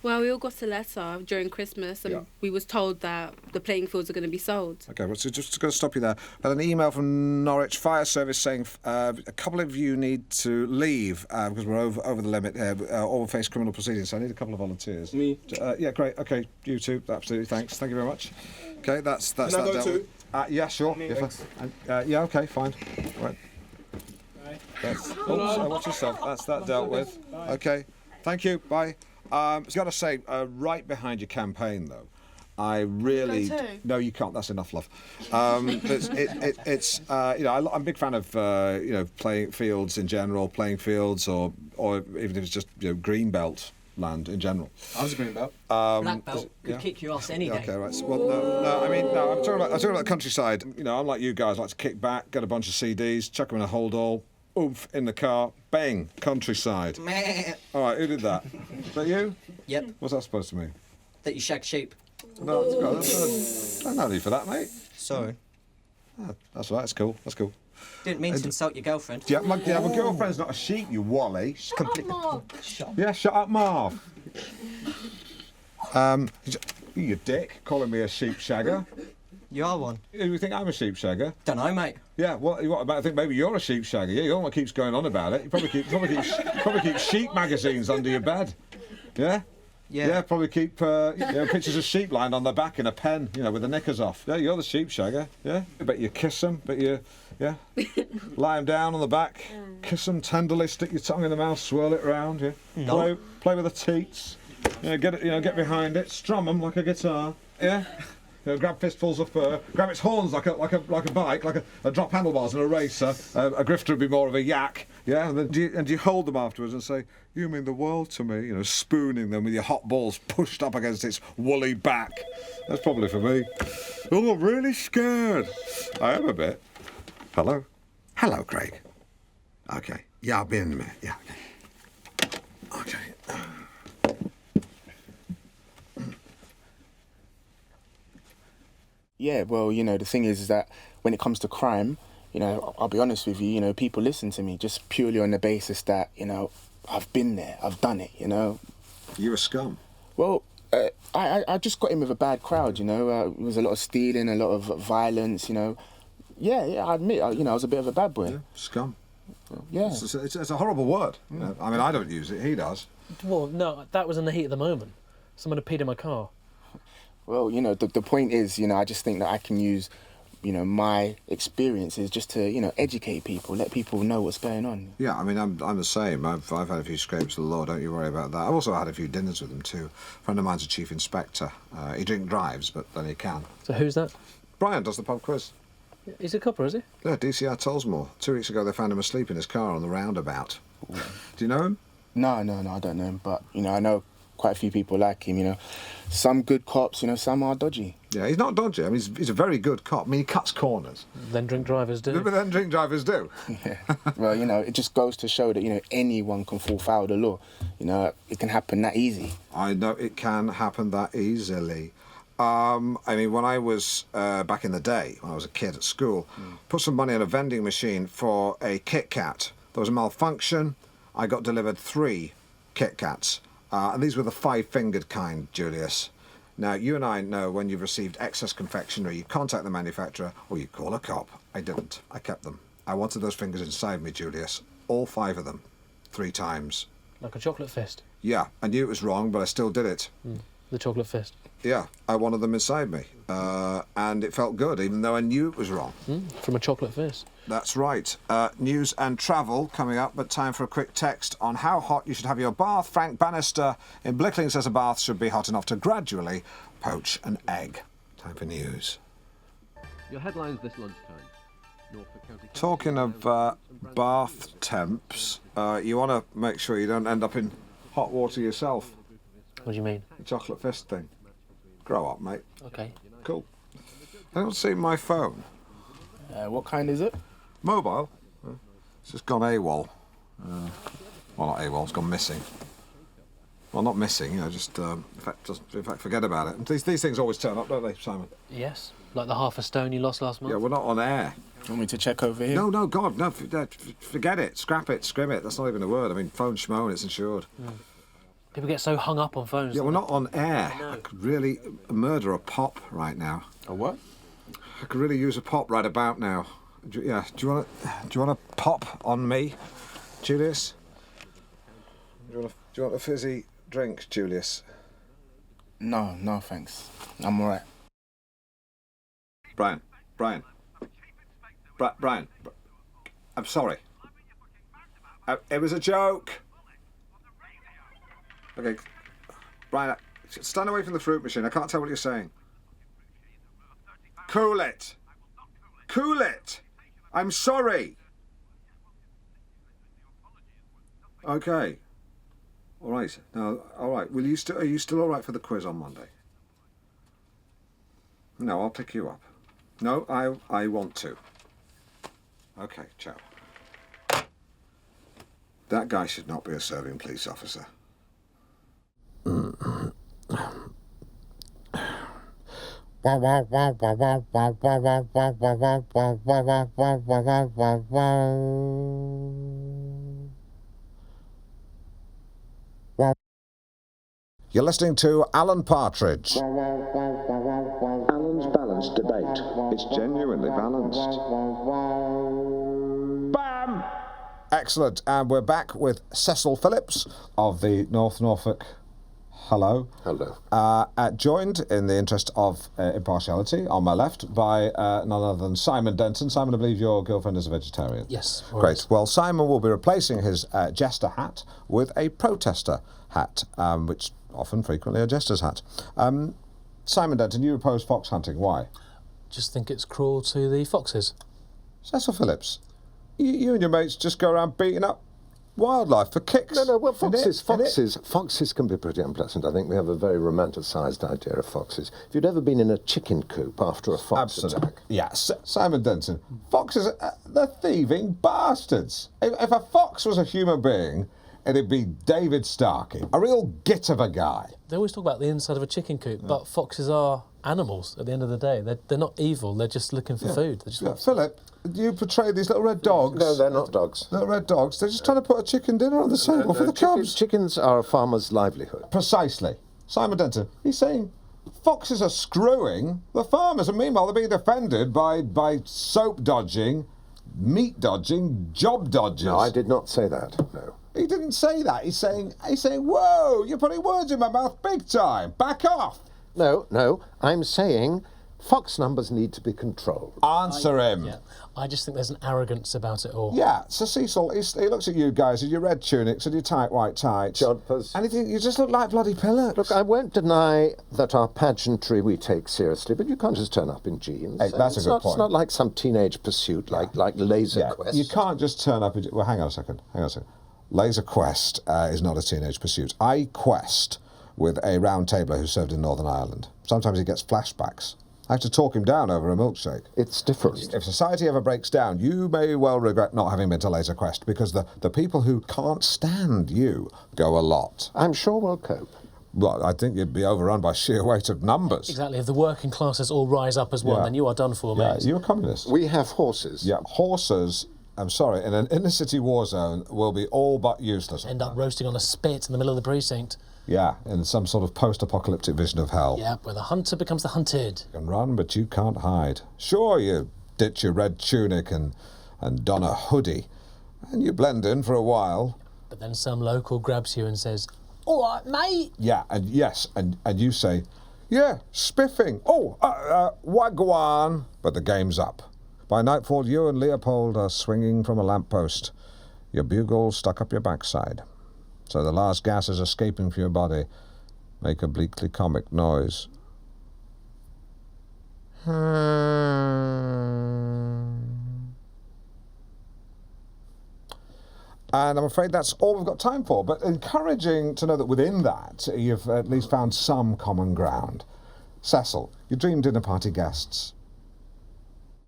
Well, we all got a letter during Christmas and we was told that the playing fields are going to be sold. OK, well, so just going to stop you there. I had an email from Norwich Fire Service saying a couple of you need to leave because we're over the limit here, or face criminal proceedings, so I need a couple of volunteers. Me? Yeah, great. OK, you too. Absolutely, thanks. Thank you very much. OK, that's Can that I go dealt too? with. Yeah, sure. Yeah, OK, fine. Right. Watch yourself. That's that dealt with. OK, thank you. Bye. I've got to say, right behind your campaign, though, I really... No, you can't. That's enough, love. It's I'm a big fan of, playing fields in general, playing fields, or even if it's just, green belt land in general. I was a green belt. Black belt could kick your ass any day. Okay, right. Well, no. I mean, no. I'm talking about the countryside. You know, unlike you guys, like to kick back, get a bunch of CDs, chuck them in a hold-all, oomph in the car, bang, countryside. All right, who did that? Is that you? Yep. What's that supposed to mean? That you shag sheep. No, that's no need for that, mate. Sorry. That's all right. That's cool. That's cool. Didn't mean to insult your girlfriend. Yeah, my girlfriend's not a sheep, you wally. She's Marv. Yeah, shut up, Marv. You dick, calling me a sheep shagger. You are one. You think I'm a sheep shagger? Don't know, mate. Yeah, what about? I think maybe you're a sheep shagger. Yeah, you're the one that keeps going on about it. You probably keep sheep magazines under your bed. Yeah. Yeah, probably keep pictures of sheep lying on their back in a pen, with the knickers off. Yeah, you're the sheep shagger. Yeah, bet you kiss them, lie them down on the back, kiss them tenderly, stick your tongue in the mouth, swirl it round. Yeah, No. play with the teats. Get behind it, strum them like a guitar. Yeah. Grab fistfuls of fur, grab its horns like a bike, like a drop handlebars in a racer. A grifter would be more of a yak, yeah. And then you hold them afterwards and say, "You mean the world to me," spooning them with your hot balls pushed up against its woolly back. That's probably for me. Oh, I'm really scared. I am a bit. Hello, Craig. Okay, yeah, I'll be in a minute. Yeah, okay. Yeah, well, the thing is that when it comes to crime, I'll be honest with you, people listen to me just purely on the basis that, I've been there, I've done it, You're a scum. Well, I just got in with a bad crowd, there was a lot of stealing, a lot of violence, Yeah, I admit, I was a bit of a bad boy. Yeah, scum. Yeah. It's a horrible word. I mean, I don't use it, he does. Well, no, that was in the heat of the moment. Someone had peed in my car. Well, the point is, I just think that I can use, my experiences just to, educate people, let people know what's going on. Yeah, I mean, I'm the same. I've had a few scrapes with the law, don't you worry about that. I've also had a few dinners with them too. A friend of mine's a chief inspector. He drink drives, but then he can. So who's that? Brian does the pub quiz. He's a copper, is he? Yeah, DCR Tollsmore. 2 weeks ago they found him asleep in his car on the roundabout. Do you know him? No, I don't know him, but, I know quite a few people like him, Some good cops, some are dodgy. Yeah, he's not dodgy. I mean, he's a very good cop. I mean, he cuts corners. Then drink drivers do. But then drink drivers do. Yeah. Well, it just goes to show that, anyone can fall foul of the law. It can happen that easy. I know it can happen that easily. I mean, when I was back in the day, when I was a kid at school, put some money on a vending machine for a Kit Kat. There was a malfunction. I got delivered 3 Kit Kats. And these were the 5-fingered kind, Julius. Now, you and I know when you've received excess confectionery, you contact the manufacturer or you call a cop. I didn't. I kept them. I wanted those fingers inside me, Julius. All 5 of them. 3 times. Like a chocolate fist? Yeah, I knew it was wrong, but I still did it. The chocolate fist? Yeah, I wanted them inside me. And it felt good, even though I knew it was wrong. From a chocolate fist? That's right. News and travel coming up, but time for a quick text on how hot you should have your bath. Frank Bannister in Blickling says a bath should be hot enough to gradually poach an egg. Time for news. Your headlines this lunchtime. Talking of bath temps, you want to make sure you don't end up in hot water yourself. What do you mean? The chocolate fist thing. Grow up, mate. Okay. Cool. I don't see my phone. What kind is it? Mobile. It's just gone AWOL. Well, not AWOL, it's gone missing. Well, not missing, just, in fact, forget about it. These things always turn up, don't they, Simon? Yes. Like the half a stone you lost last month? Yeah, we're not on air. Do you want me to check over here? No, God, no, forget it. Scrap it, scrim it. That's not even a word. I mean, phone schmo and it's insured. People get so hung up on phones. Yeah, we're not on air. I could really murder a pop right now. A what? I could really use a pop right about now. Do you want a pop on me, Julius? Do you want a fizzy drink, Julius? No, thanks. I'm all right. Brian. I'm sorry. It was a joke. Okay, Brian, stand away from the fruit machine. I can't tell what you're saying. Cool it. Cool it. I'm sorry. Okay. All right. Now, all right. Are you still all right for the quiz on Monday? No, I'll pick you up. No, I want to. Okay, ciao. That guy should not be a serving police officer. You're listening to Alan Partridge. Alan's Balanced Debate. It's genuinely balanced. Bam! Excellent. And we're back with Cecil Phillips of the North Norfolk. Hello. Hello. Joined, in the interest of impartiality, on my left by none other than Simon Denton. Simon, I believe your girlfriend is a vegetarian. Yes. Great. Well, Simon will be replacing his jester hat with a protester hat, which often, frequently, a jester's hat. Simon Denton, you oppose fox hunting. Why? Just think it's cruel to the foxes. Cecil Phillips, you and your mates just go around beating up wildlife for kicks. No, well, foxes can be pretty unpleasant. I think we have a very romanticised idea of foxes. If you'd ever been in a chicken coop after a fox attack... Yes, Simon Denton, foxes, they're thieving bastards. If a fox was a human being, it'd be David Starkey, a real git of a guy. They always talk about the inside of a chicken coop, but foxes are animals at the end of the day. They're not evil, they're just looking for food. They just Philip, you portray these little red dogs. No, they're not dogs. Little red dogs. They're just trying to put a chicken dinner on the table for the cubs. Chickens are a farmer's livelihood. Precisely. Simon Denton, he's saying foxes are screwing the farmers, and meanwhile they're being defended by soap dodging, meat dodging, job dodgers. No, I did not say that, no. He didn't say that. He's saying, whoa, you're putting words in my mouth big time. Back off. No, I'm saying fox numbers need to be controlled. Answer him. Yeah. I just think there's an arrogance about it all. Yeah, so Cecil, he looks at you guys in your red tunics and your tight white tights. Jodhpurs. And you just look like bloody pillars. Look, I won't deny that our pageantry we take seriously, but you can't just turn up in jeans. Hey, that's a good point. It's not like some teenage pursuit like Laser Quest. You can't just turn up in... Well, hang on a second. Laser Quest is not a teenage pursuit. I quest with a round tabler who served in Northern Ireland. Sometimes he gets flashbacks. I have to talk him down over a milkshake. It's different. If society ever breaks down, you may well regret not having been to Laser Quest, because the people who can't stand you go a lot. I'm sure we'll cope. Well, I think you'd be overrun by sheer weight of numbers. Exactly. If the working classes all rise up as one, then you are done for, mate. Yeah, you're a communist. We have horses. Yeah, horses... I'm sorry, in an inner-city war zone will be all but useless. End up roasting on a spit in the middle of the precinct. Yeah, in some sort of post-apocalyptic vision of hell. Yeah, where the hunter becomes the hunted. You can run, but you can't hide. Sure, you ditch your red tunic and don a hoodie, and you blend in for a while. But then some local grabs you and says, "All right, mate." Yeah, and you say, "Yeah, spiffing. Oh, wagwan." But the game's up. By nightfall, you and Leopold are swinging from a lamppost, your bugle stuck up your backside. So the last gases escaping from your body make a bleakly comic noise. And I'm afraid that's all we've got time for, but encouraging to know that within that you've at least found some common ground. Cecil, your dream dinner party guests.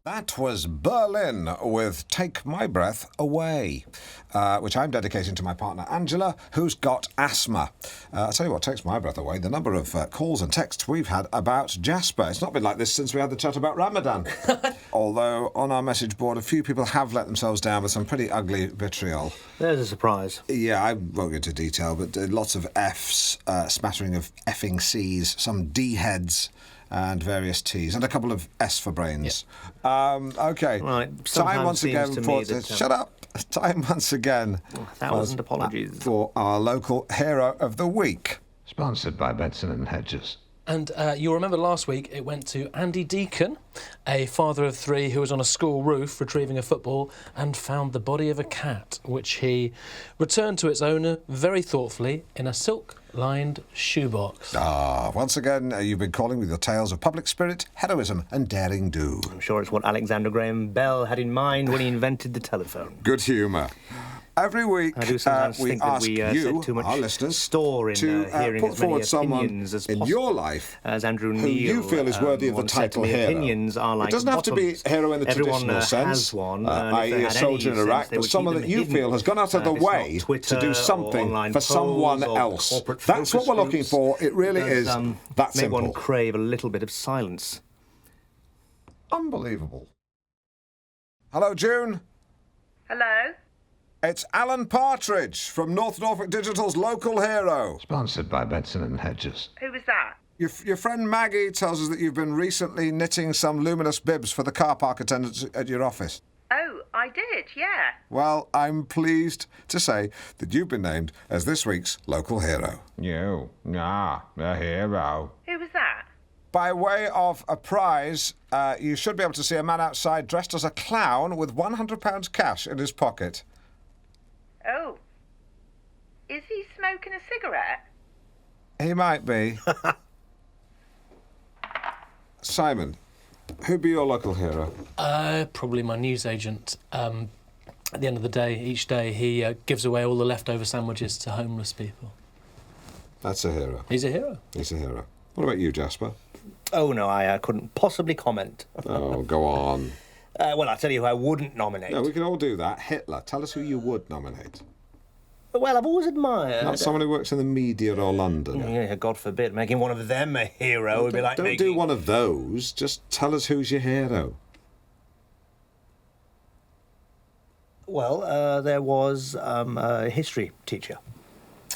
That was Berlin with Take My Breath Away, which I'm dedicating to my partner Angela, who's got asthma. I'll tell you what takes my breath away, the number of calls and texts we've had about Jasper. It's not been like this since we had the chat about Ramadan. Although on our message board, a few people have let themselves down with some pretty ugly vitriol. There's a surprise. Yeah, I won't go into detail, but lots of Fs, smattering of effing Cs, some D-heads, and various T's, and a couple of S for brains. OK. Right. Time once again for... Shut up! Time once again... 1,000 apologies. ...for our local hero of the week. Sponsored by Benson and Hedges. And you'll remember last week it went to Andy Deacon, a father of three who was on a school roof retrieving a football and found the body of a cat, which he returned to its owner very thoughtfully in a silk-lined shoebox. Once again, you've been calling with your tales of public spirit, heroism and daring do. I'm sure it's what Alexander Graham Bell had in mind when he invented the telephone. Good humour. Every week, I do sometimes we think that ask we you, set too much our listeners, store in to hearing put as many forward someone opinions as in possible. your life as Andrew who Neil, you feel is worthy of the once said title to me, hero. Opinions are like It doesn't have to be bottoms. hero in the Everyone, traditional sense, has one, and if i.e. they a had soldier any in Iraq, sense, they but would someone keep that them you hidden. feel has gone out of the It's not way Twitter to do or something online for someone polls or else. corporate That's what focus we're looking groups. for. It really It does, is that make simple. one crave a little bit of silence. Unbelievable. Hello, June. Hello? It's Alan Partridge from North Norfolk Digital's Local Hero. Sponsored by Benson & Hedges. Who was that? Your friend Maggie tells us that you've been recently knitting some luminous bibs for the car park attendants at your office. Oh, I did, yeah. Well, I'm pleased to say that you've been named as this week's Local Hero. You? Ah, a hero. Who was that? By way of a prize, you should be able to see a man outside dressed as a clown with £100 cash in his pocket. Oh. Is he smoking a cigarette? He might be. Simon, who'd be your local hero? Probably my newsagent. At the end of the day, each day, he gives away all the leftover sandwiches to homeless people. That's a hero. He's a hero. He's a hero. What about you, Jasper? Oh, no, I couldn't possibly comment. Oh, go on. Well, I'll tell you who I wouldn't nominate. No, we can all do that. Hitler. Tell us who you would nominate. Well, I've always admired... Not someone who works in the media or London. Yeah, God forbid. Making one of them a hero would be like Don't making... do one of those. Just tell us who's your hero. Well, there was a history teacher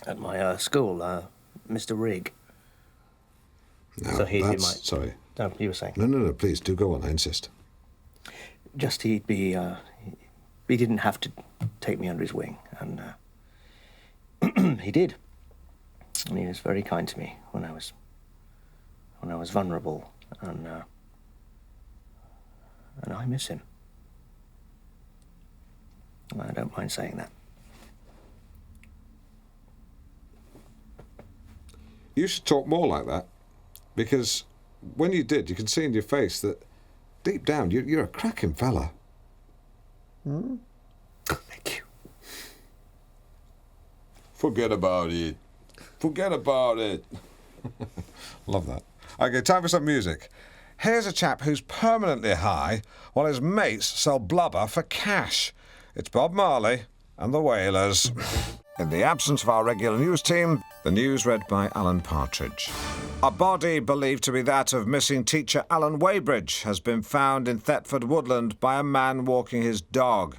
at my school, Mr. Rigg. No, So he'd be that's... my... Sorry. No, you were saying. No, please, do go on, I insist. Just he'd be... he didn't have to take me under his wing, and he did. And he was very kind to me when I was vulnerable, and I miss him. I don't mind saying that. You should talk more like that, because when you did, you can see in your face that deep down you're a cracking fella. Hmm? Thank you. Forget about it. Forget about it. Love that. OK, time for some music. Here's a chap who's permanently high while his mates sell blubber for cash. It's Bob Marley and the Wailers. In the absence of our regular news team, the news read by Alan Partridge. A body believed to be that of missing teacher Alan Weybridge has been found in Thetford Woodland by a man walking his dog.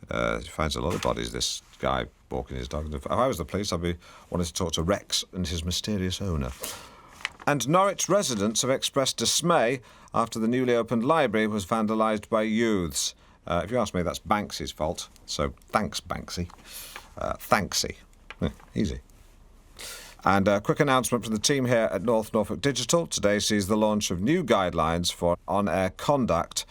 He finds a lot of bodies, this guy walking his dog. If I was the police, I'd be wanting to talk to Rex and his mysterious owner. And Norwich residents have expressed dismay after the newly opened library was vandalised by youths. If you ask me, that's Banksy's fault. So thanks, Banksy. Thanksy. Easy. And a quick announcement from the team here at North Norfolk Digital. Today sees the launch of new guidelines for on-air conduct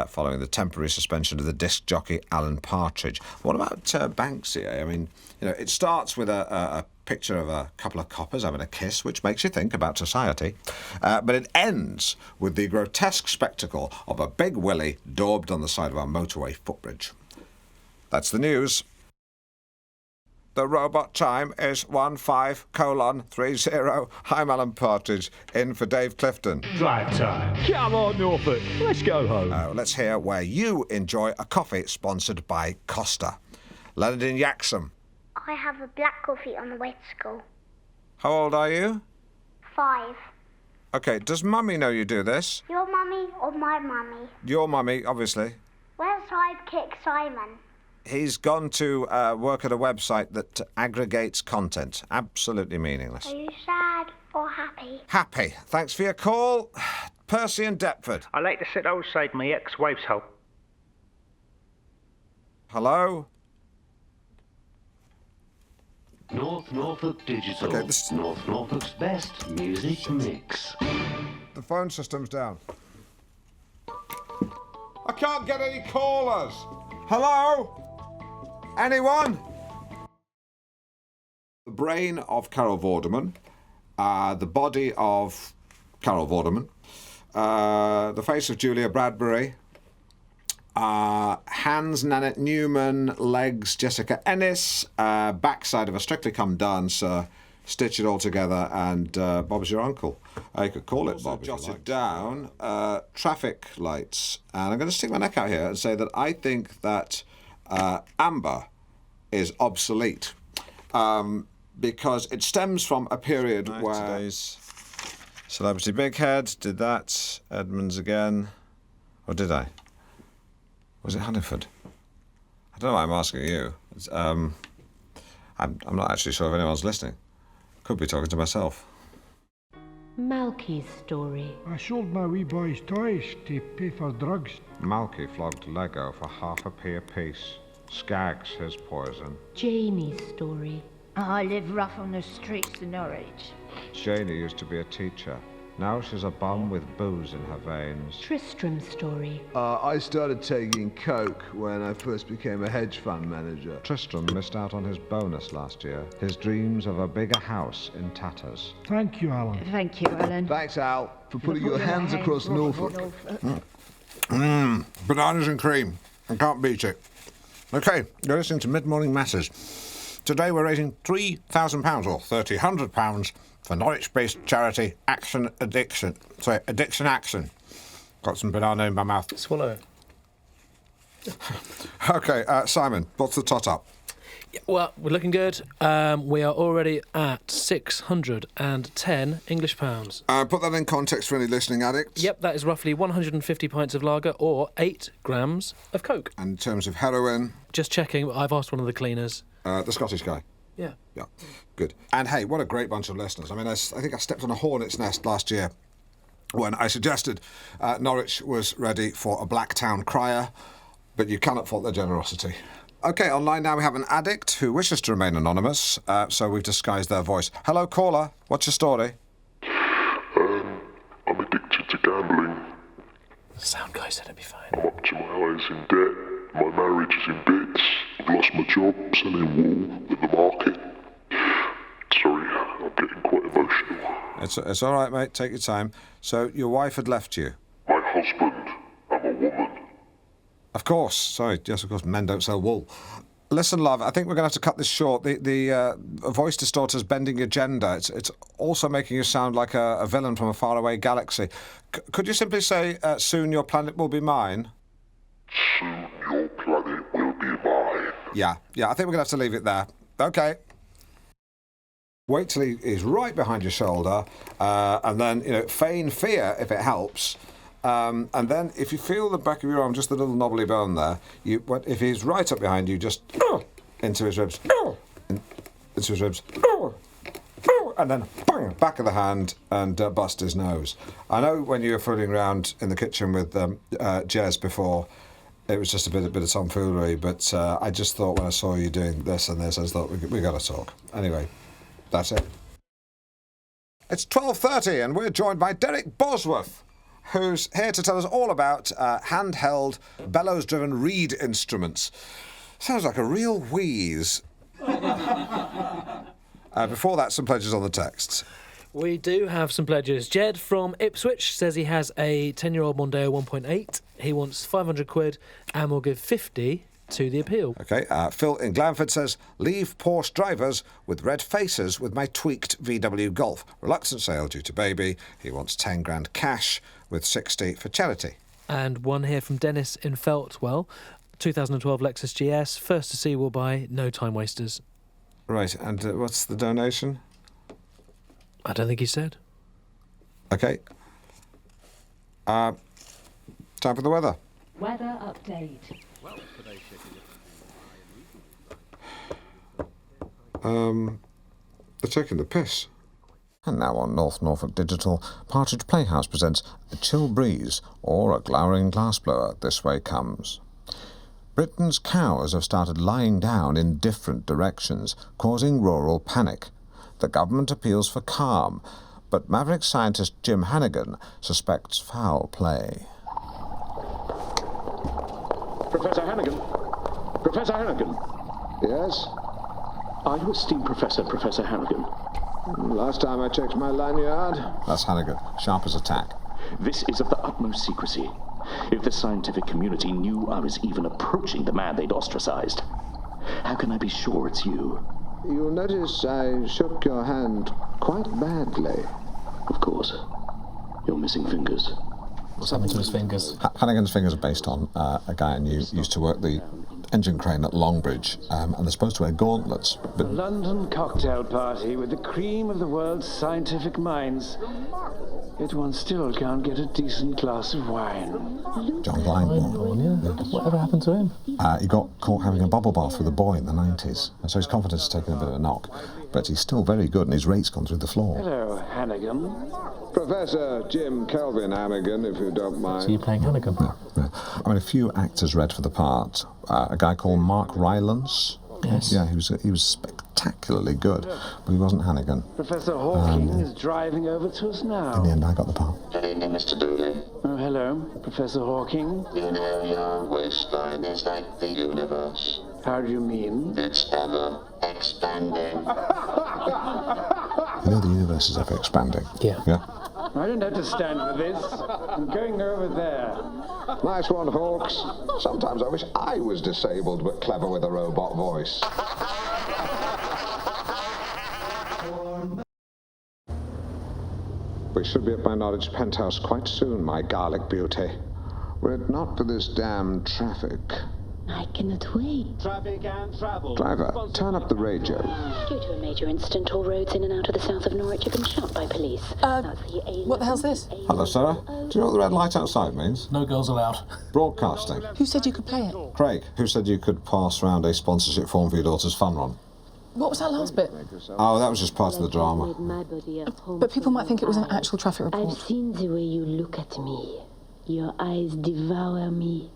following the temporary suspension of the disc jockey Alan Partridge. What about Banksy? I mean, you know, it starts with a picture of a couple of coppers having a kiss, which makes you think about society. But it ends with the grotesque spectacle of a big willy daubed on the side of our motorway footbridge. That's the news. The robot time is 15:30. I'm Alan Partridge, in for Dave Clifton. Drive time. Come on, Norfolk. Let's go home. Let's hear where you enjoy a coffee sponsored by Costa. Leonard in Yaxham. I have a black coffee on the way to school. How old are you? 5. OK, does Mummy know you do this? Your mummy or my mummy? Your Mummy, obviously. Where's Sidekick Simon? He's gone to work at a website that aggregates content. Absolutely meaningless. Are you sad or happy? Happy. Thanks for your call. Percy in Deptford. I like to sit outside my ex-wife's house. Hello? North Norfolk Digital. Okay, North Norfolk's best music mix. The phone system's down. I can't get any callers. Hello? Anyone? The brain of Carol Vorderman, the body of Carol Vorderman, the face of Julia Bradbury, hands, Nanette Newman. Legs, Jessica Ennis. Backside of a Strictly Come Dancer. Stitch it all together, and Bob's your uncle. You could call it Bob. Jotted down traffic lights. And I'm going to stick my neck out here and say that I think that amber is obsolete. Because it stems from a period where... Today's Celebrity Big Head did that. Edmonds again. Or did I? Was it Hanniford? I don't know why I'm asking you. I'm not actually sure if anyone's listening. Could be talking to myself. Malky's story. I sold my wee boy's toys to pay for drugs. Malky flogged Lego for ½ a piece. Skaggs his poison. Janie's story. I live rough on the streets of Norwich. Janie used to be a teacher. Now she's a bum with booze in her veins. Tristram's story. I started taking coke when I first became a hedge fund manager. Tristram missed out on his bonus last year. His dreams of a bigger house in tatters. Thank you, Alan. Thank you, Alan. Thanks, Al, for putting your hands across Norfolk. Bananas and cream. I can't beat it. OK, you're listening to Mid-Morning Matters. Today we're raising £3,000 or £3,000 for Norwich-based charity Addiction Action. Got some banana in my mouth. Swallow. OK, Simon, what's the tot up? Yeah, well, we're looking good. We are already at 610 English pounds. Put that in context for any listening addicts. Yep, that is roughly 150 pints of lager or 8 grams of coke. And in terms of heroin? Just checking, I've asked one of the cleaners. The Scottish guy? Yeah. Yeah, good. And hey, what a great bunch of listeners. I mean, I think I stepped on a hornet's nest last year when I suggested Norwich was ready for a Blacktown crier, but you cannot fault their generosity. OK, online now we have an addict who wishes to remain anonymous, so we've disguised their voice. Hello, caller. What's your story? I'm addicted to gambling. The sound guy said it'd be fine. I'm up to my eyes in debt. My marriage is in bits. I've lost my job selling wool in the market. Sorry, I'm getting quite emotional. It's all right, mate. Take your time. So your wife had left you? My husband. I'm a woman. Of course. Sorry. Yes, of course. Men don't sell wool. Listen, love, I think we're going to have to cut this short. The voice distorter's bending your gender. It's also making you sound like a villain from a faraway galaxy. Could you simply say, soon your planet will be mine? Soon your planet will be mine. Yeah, I think we're going to have to leave it there. OK. Wait till he's right behind your shoulder, and then, feign fear if it helps. And then if you feel the back of your arm, just the little knobbly bone there, if he's right up behind you, just into his ribs, into his ribs, and then bang, back of the hand and bust his nose. I know when you were fooling around in the kitchen with Jez before, it was just a bit of tomfoolery, but I just thought when I saw you doing this and this, I just thought we got to talk. Anyway, that's it. It's 12:30 and we're joined by Derek Bosworth, who's here to tell us all about handheld, bellows-driven reed instruments. Sounds like a real wheeze. Before that, some pledges on the texts. We do have some pledges. Jed from Ipswich says he has a 10-year-old Mondeo 1.8. He wants 500 quid and will give 50 to the appeal. OK, Phil in Glanford says, leave Porsche drivers with red faces with my tweaked VW Golf. Reluctant sale due to baby. He wants 10 grand cash with 60 for charity. And one here from Dennis in Feltwell. 2012 Lexus GS. First to see will buy, no time wasters. Right, and what's the donation? I don't think he said. OK. Time for the weather. Weather update. They're taking the piss. And now on North Norfolk Digital, Partridge Playhouse presents A Chill Breeze or A Glowering Glassblower, This Way Comes. Britain's cows have started lying down in different directions, causing rural panic. The government appeals for calm, but maverick scientist Jim Hannigan suspects foul play. Professor Hannigan? Professor Hannigan? Yes? Are you esteemed Professor Hannigan? Last time I checked my lanyard. That's Hannigan, sharp as a tack. This is of the utmost secrecy. If the scientific community knew I was even approaching the man they'd ostracized, how can I be sure it's you? You'll notice I shook your hand quite badly. Of course. You're missing fingers. What's happened to his fingers? Hannigan's fingers are based on a guy I knew used to work the engine crane at Longbridge, and they're supposed to wear gauntlets. But London cocktail party with the cream of the world's scientific minds. Yet one still can't get a decent glass of wine. John Glyndebourne, yeah. Whatever happened to him? He got caught having a bubble bath with a boy in the 90s, and so his confidence has taken a bit of a knock. But he's still very good, and his rate's gone through the floor. Hello, Hannigan. Professor Jim Kelvin Hannigan, if you don't mind. So you're playing Hannigan? Yeah. I mean, a few actors read for the part. A guy called Mark Rylance. Yes. Yeah, he was spectacularly good, but he wasn't Hannigan. Professor Hawking is driving over to us now. In the end, I got the part. Good evening, Mr. Dooley. Oh, hello, Professor Hawking. You know your waistline is like the universe. How do you mean? It's ever expanding. You know the universe is ever expanding. Yeah. Yeah. I don't have to stand for this. I'm going over there. Nice one, Hawks. Sometimes I wish I was disabled but clever with a robot voice. We should be at my Norwich penthouse quite soon, my garlic beauty. Were it not for this damn traffic. I cannot wait. Traffic and travel. Driver, turn up the radio. Due to a major incident, all roads in and out of the south of Norwich have been shut by police. What the hell's this? Hello, Sarah. Do you know what the red light outside means? No girls allowed. Broadcasting. Who said you could play it? Craig, who said you could pass round a sponsorship form for your daughter's fun run? What was that last bit? Oh, that was just part of the drama. But people might think it was an actual traffic report. I've seen the way you look at me. Your eyes devour me.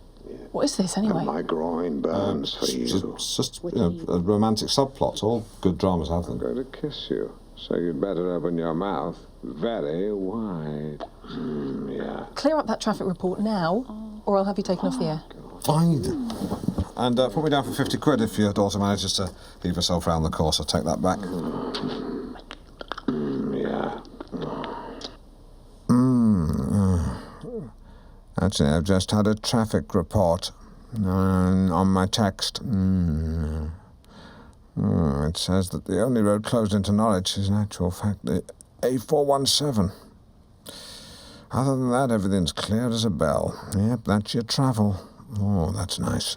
What is this, anyway? My groin burns for you. It's just a romantic subplot. All good dramas have them. I'm going to kiss you, so you'd better open your mouth very wide. Yeah. Clear up that traffic report now, or I'll have you taken off the air. Fine. And put me down for 50 quid if your daughter manages to leave herself round the course. I'll take that back. Yeah. Actually, I've just had a traffic report on my text. It says that the only road closed into Norwich is in actual fact the A417. Other than that, everything's clear as a bell. Yep, that's your travel. Oh, that's nice.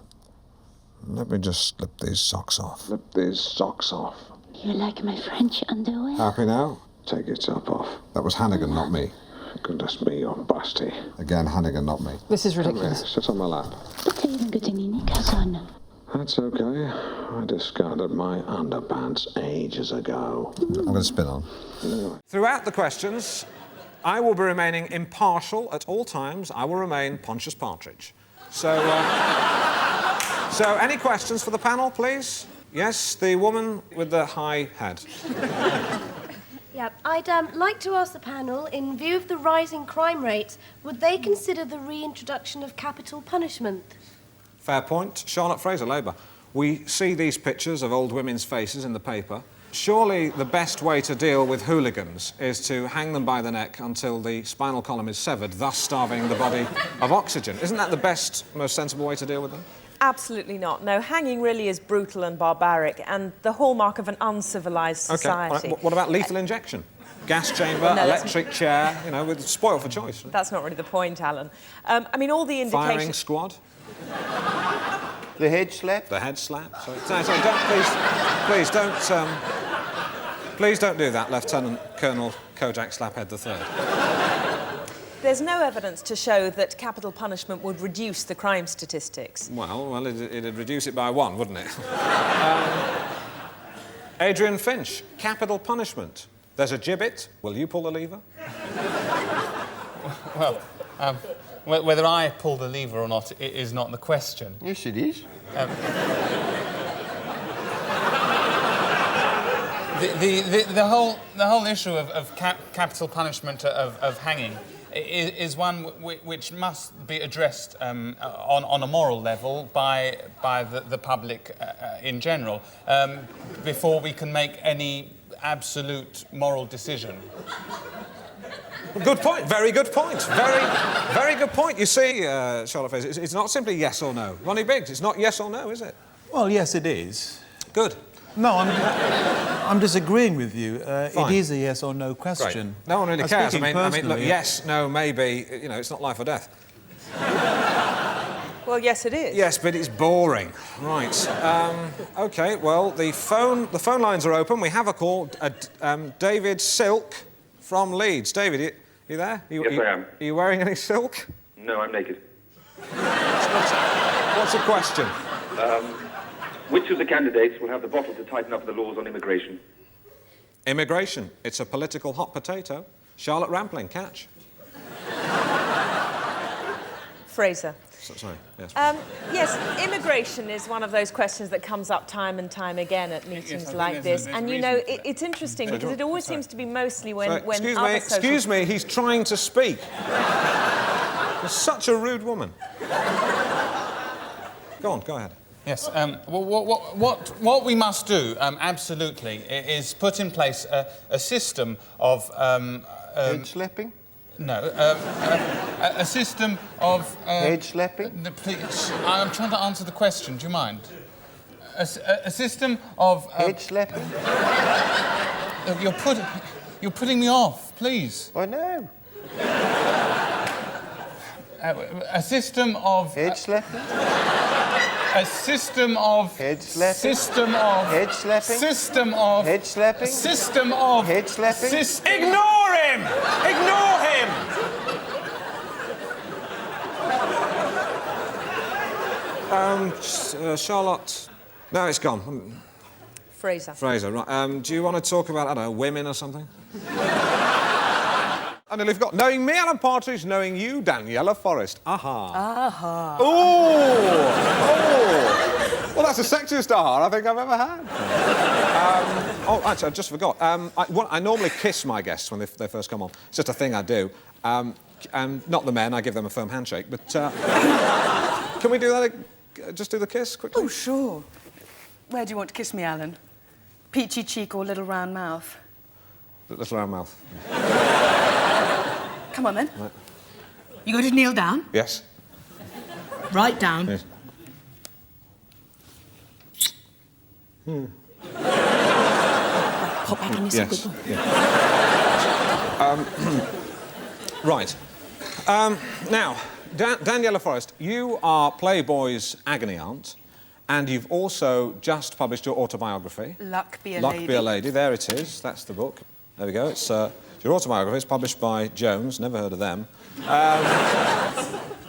Let me just slip these socks off. Slip these socks off. You like my French underwear? Happy now? Take your top off. That was Hannigan, not me. Goodness me, you're busty. Again, Hannigan, not me. This is ridiculous. Sit on my lap. But I haven't got any knickers on. That's okay. I discarded my underpants ages ago. I'm going to spin on. Throughout the questions, I will be remaining impartial at all times. I will remain Pontius Partridge. So, so any questions for the panel, please? Yes, the woman with the high head. Yeah, I'd like to ask the panel, in view of the rising crime rates, would they consider the reintroduction of capital punishment? Fair point. Charlotte Fraser, Labour. We see these pictures of old women's faces in the paper. Surely the best way to deal with hooligans is to hang them by the neck until the spinal column is severed, thus starving the body of oxygen. Isn't that the best, most sensible way to deal with them? Absolutely not. No, hanging really is brutal and barbaric and the hallmark of an uncivilised society. Okay. What about lethal injection? Gas chamber, No, electric chair, you know, with spoil for choice. That's not really the point, Alan. I mean, all the indications... Firing squad? The head slap? The head slap? Sorry, please don't do that, Lieutenant Colonel Kojak Slaphead III. There's no evidence to show that capital punishment would reduce the crime statistics. Well, it'd reduce it by one, wouldn't it? Adrian Finch, capital punishment. There's a gibbet. Will you pull the lever? Well, whether I pull the lever or not is not the question. Yes, it is. The whole issue of capital punishment of hanging is one which must be addressed on a moral level by the public in general before we can make any absolute moral decision. Good point. Very good point. Very good point. You see, Charlotte Fraser, it's not simply yes or no. Ronnie Biggs, it's not yes or no, is it? Well, yes, it is. Good. No, I'm disagreeing with you. It is a yes or no question. Great. No one really cares. I mean, look, yeah. yes, no, maybe. You know, it's not life or death. Well, yes, it is. Yes, but it's boring. Right. OK, well, the phone lines are open. We have a call. David Silk from Leeds. David, you there? Yes, I am. Are you wearing any silk? No, I'm naked. What's the question? Which of the candidates will have the bottle to tighten up the laws on immigration? Immigration. It's a political hot potato. Charlotte Rampling, catch. Fraser. Sorry, yes. Yes, immigration is one of those questions that comes up time and time again at meetings like this. And, you know, it's interesting because it always seems to be mostly when Excuse me, he's trying to speak. You're such a rude woman. Go on, go ahead. Yes, what we must do, absolutely, is put in place a system of... Head-slapping? No, a system of... Head-slapping? Please, I'm trying to answer the question, do you mind? A system of... Head-slapping? You're putting me off, please. I know. A system of... Head-slapping? A system of... Head-slapping? System of... Head-slapping? System of... Head-slapping? System of... Head-slapping? Ignore him! Ignore him! Charlotte... No, it's gone. Fraser. Fraser, right. Do you want to talk about, I don't know, women or something? I nearly forgot. Knowing me, Alan Partridge, knowing you, Daniela Forrest. Aha. Aha. Oh! Well, that's the sexiest aha I think I've ever had. Actually, I just forgot. I normally kiss my guests when they first come on. It's just a thing I do. And not the men, I give them a firm handshake. But can we do that? Just do the kiss quickly? Oh, sure. Where do you want to kiss me, Alan? Peachy cheek or little round mouth? Little round mouth. Come on, then. Right. You going to kneel down? Yes. Right down. Yes. Pop back in your Yes. seat. Yeah. Right. Now, Daniela Forrest, you are Playboy's agony aunt, and you've also just published your autobiography. Luck Be a Luck Lady. Be a Lady. There it is. That's the book. There we go. It's your autobiography. It's published by Jones. Never heard of them.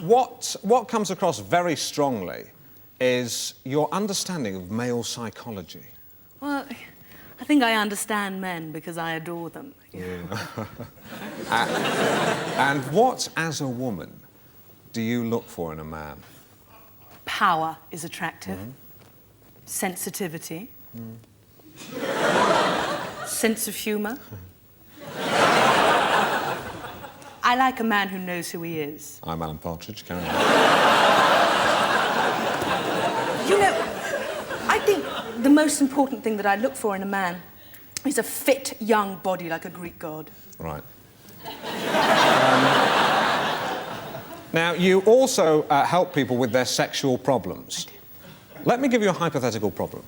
What comes across very strongly is your understanding of male psychology. Well, I think I understand men because I adore them. And what, as a woman, do you look for in a man? Power is attractive. Sensitivity. Sense of humour. I like a man who knows who he is. I'm Alan Partridge. Carry on. You know, I think the most important thing that I look for in a man is a fit, young body like a Greek god. Right. Now, you also help people with their sexual problems. Let me give you a hypothetical problem.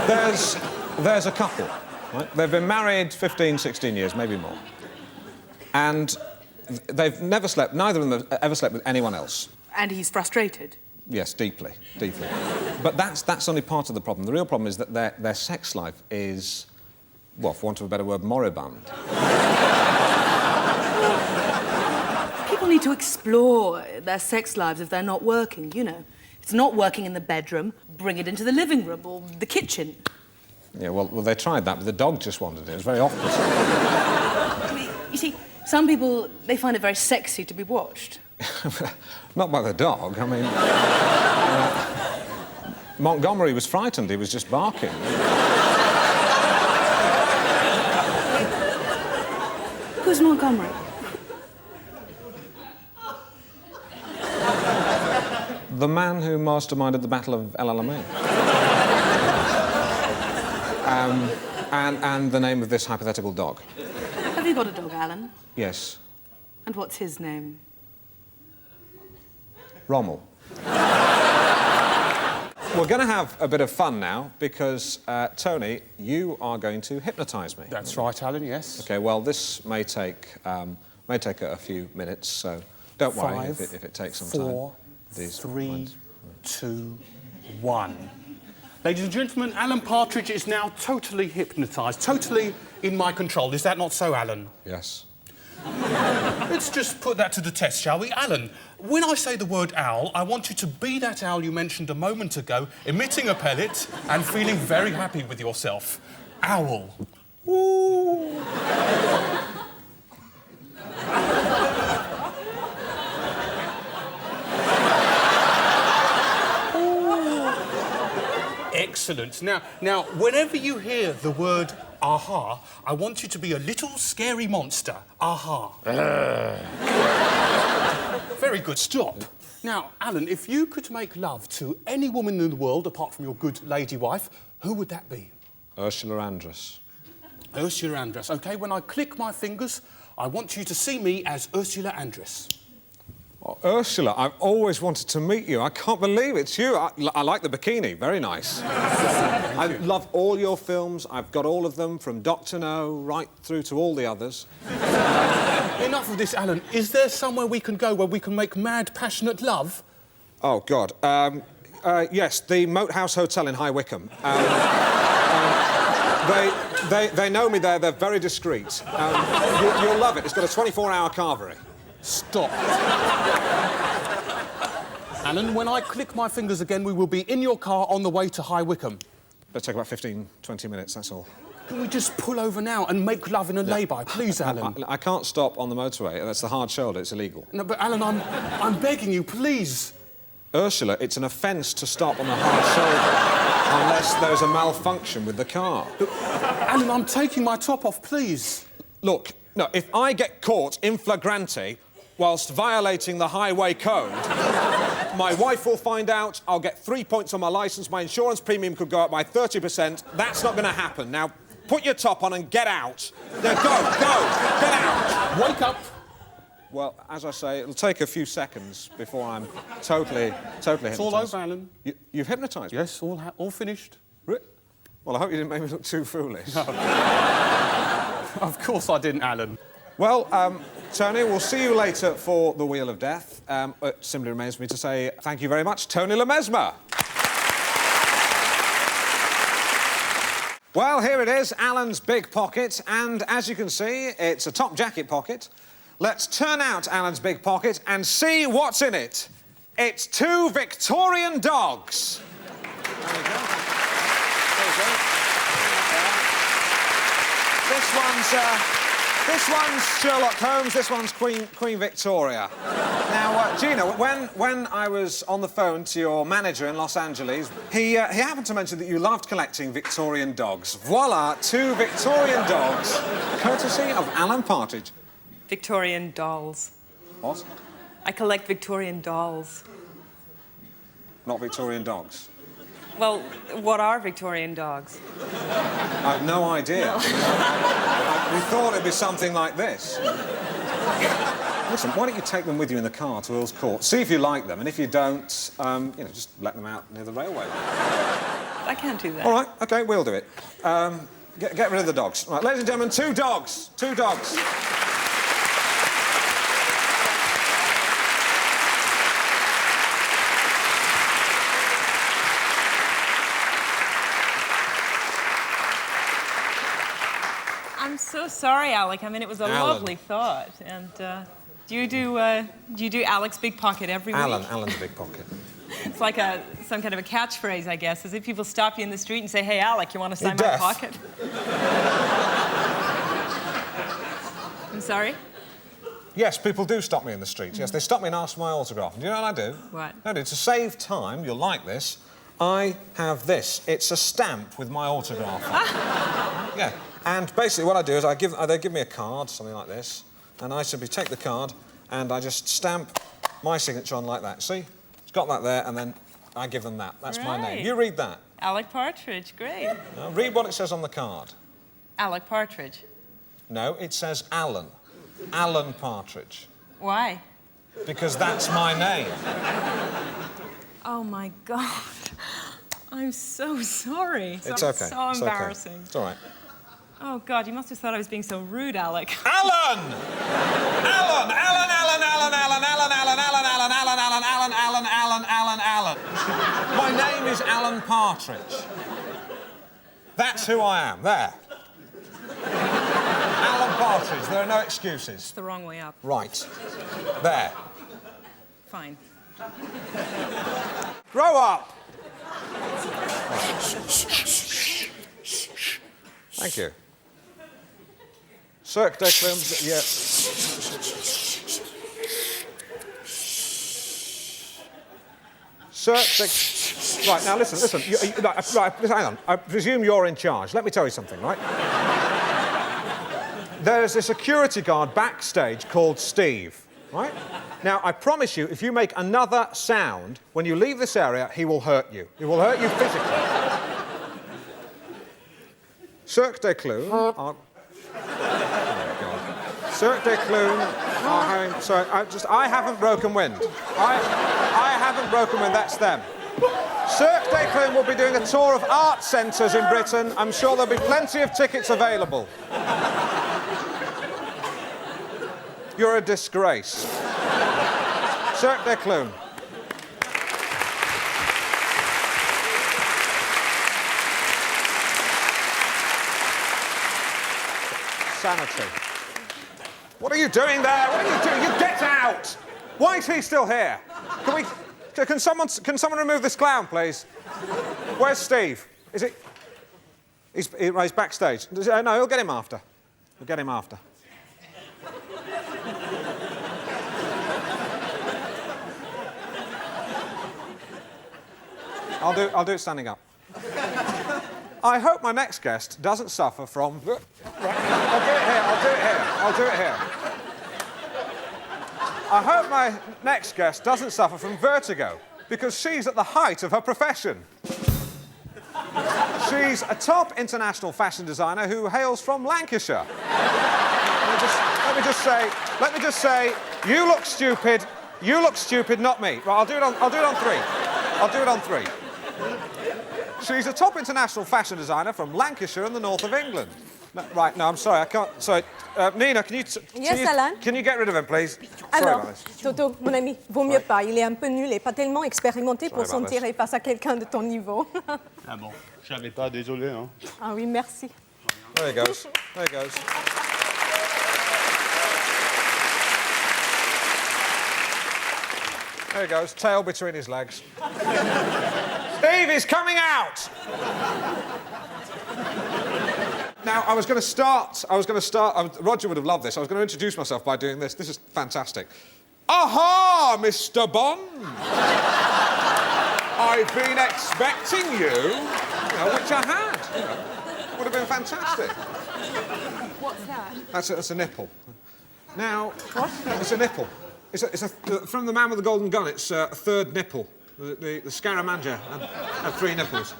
There's a couple, right? They've been married 15, 16 years, maybe more. And they've never slept, neither of them have ever slept with anyone else. And he's frustrated. Yes, deeply, deeply. But that's only part of the problem. The real problem is that their sex life is, well, for want of a better word, moribund. People need to explore their sex lives if they're not working, you know. If it's not working in the bedroom, bring it into the living room or the kitchen. Yeah, well, they tried that, but the dog just wanted it. It was very off-putting. I mean, you see, some people, they find it very sexy to be watched. Not by the dog. I mean... Montgomery was frightened. He was just barking. Who's Montgomery? The man who masterminded the Battle of El Alamein. And the name of this hypothetical dog. Have you got a dog, Alan? Yes. And what's his name? Rommel. We're going to have a bit of fun now because, Tony, you are going to hypnotise me. That's right, Alan, yes. OK, well, this may take a few minutes, so don't worry if it takes some time. 4, 3, 2, 1. Ladies and gentlemen, Alan Partridge is now totally hypnotised, totally in my control. Is that not so, Alan? Yes. Let's just put that to the test, shall we? Alan, when I say the word owl, I want you to be that owl you mentioned a moment ago, emitting a pellet and feeling very happy with yourself. Owl. Ooh. Excellent. Now, whenever you hear the word aha, I want you to be a little scary monster. Aha. Very good. Stop. Now, Alan, if you could make love to any woman in the world apart from your good lady wife, who would that be? Ursula Andress. Ursula Andress. OK, when I click my fingers, I want you to see me as Ursula Andress. Oh, Ursula, I've always wanted to meet you. I can't believe it's you. I like the bikini. Very nice. I love all your films. I've got all of them, from Dr. No right through to all the others. Enough of this, Alan. Is there somewhere we can go where we can make mad, passionate love? Oh, God. Yes, the Moat House Hotel in High Wycombe. They know me there. They're very discreet. You'll love it. It's got a 24-hour carvery. Stop. Alan, when I click my fingers again, we will be in your car on the way to High Wycombe. It'll take about 15, 20 minutes, that's all. Can we just pull over now and make love in a lay-by, please, Alan? I can't stop on the motorway. That's the hard shoulder. It's illegal. No, but, Alan, I'm begging you, please. Ursula, it's an offence to stop on the hard shoulder unless there's a malfunction with the car. Look, Alan, I'm taking my top off, please. Look, no, if I get caught in flagrante whilst violating the highway code, my wife will find out, I'll get 3 points on my licence, my insurance premium could go up by 30%. That's not going to happen. Now, put your top on and get out. Now, go, get out. Wake up. Well, as I say, it'll take a few seconds before I'm totally hypnotised. It's all over, Alan. You've hypnotised me? Yes, all finished. Well, I hope you didn't make me look too foolish. No. Of course I didn't, Alan. Well, Tony, we'll see you later for the Wheel of Death. It simply remains for me to say thank you very much, Tony Le Mesmer. Well, here it is, Alan's big pocket, and as you can see, it's a top jacket pocket. Let's turn out Alan's big pocket and see what's in it. It's 2 Victorian dogs. There you go. This one's Sherlock Holmes, this one's Queen Victoria. Now, Gina, when I was on the phone to your manager in Los Angeles, he happened to mention that you loved collecting Victorian dogs. Voila, 2 Victorian dogs, courtesy of Alan Partridge. Victorian dolls. What? I collect Victorian dolls. Not Victorian dogs? Well, what are Victorian dogs? I have no idea. We thought it'd be something like this. Listen, why don't you take them with you in the car to Earl's Court? See if you like them, and if you don't, you know, just let them out near the railway. I can't do that. All right, OK, we'll do it. Get rid of the dogs. Right, ladies and gentlemen, 2 dogs. 2 dogs. I'm so sorry, Alec. I mean, it was a lovely thought. And do you do Alec's big pocket every week? Alan's big pocket. It's like some kind of a catchphrase, I guess, as if people stop you in the street and say, "Hey, Alec, you want to sign my pocket?" I'm sorry? Yes, people do stop me in the street. Yes, they stop me and ask for my autograph. And do you know what I do? What? I do. To save time, you'll like this, I have this. It's a stamp with my autograph on it. Yeah. And basically what I do is they give me a card, something like this, and I simply take the card and I just stamp my signature on like that. See? It's got that there, and then I give them that. That's my name. You read that. Alec Partridge, great. Now, read what it says on the card. Alec Partridge. No, it says Alan. Alan Partridge. Why? Because that's my name. Oh, my God. I'm so sorry. It's okay. So it's embarrassing. Okay. It's all right. Oh, God, you must have thought I was being so rude, Alec. Alan! Alan! Alan, Alan, Alan, Alan, Alan, Alan, Alan, Alan, Alan, Alan, Alan, Alan, Alan, Alan, Alan. My name is Alan Partridge. That's who I am. There. Alan Partridge. There are no excuses. It's the wrong way up. Right. There. Fine. Grow up! Thank you. Cirque des Clowns, yeah. Cirque des... Right, now listen. Right, hang on. I presume you're in charge. Let me tell you something, right? There's a security guard backstage called Steve, right? Now, I promise you, if you make another sound when you leave this area, he will hurt you. He will hurt you physically. Cirque des Clowns are... Cirque des Clowns are having... Sorry, I haven't broken wind. I haven't broken wind, that's them. Cirque des Clowns will be doing a tour of art centres in Britain. I'm sure there'll be plenty of tickets available. You're a disgrace. Cirque des Clowns. Sanity. What are you doing there? What are you doing? You get out! Why is he still here? Can someone remove this clown, please? Where's Steve? Is it... He's backstage. No, he'll get him after. We'll get him after. I'll do it standing up. I hope my next guest doesn't suffer from... Right. I'll do it here. I hope my next guest doesn't suffer from vertigo, because she's at the height of her profession. She's a top international fashion designer who hails from Lancashire. Let me just say, you look stupid, not me. Right, I'll do it on three. She's a top international fashion designer from Lancashire in the north of England. No, right, no, I'm sorry, I can't... Sorry. Nina, can you... Yes, Alan? Can you get rid of him, please? Alors, Toto, mon ami, vaut mieux pas. Il est un peu nul et pas tellement expérimenté pour s'en tirer face à quelqu'un de ton niveau. Ah bon, je savais pas, désolé, hein. Ah oui, merci. There he goes. There he goes. There he goes, tail between his legs. Steve is coming out! Now, I was going to start... Roger would have loved this. I was going to introduce myself by doing this. This is fantastic. Aha, Mr. Bond! I've been expecting you, which I had. Would have been fantastic. What's that? That's a nipple. Now... What? It's a nipple. From the man with the golden gun, it's a third nipple. The Scaramanga had 3 nipples.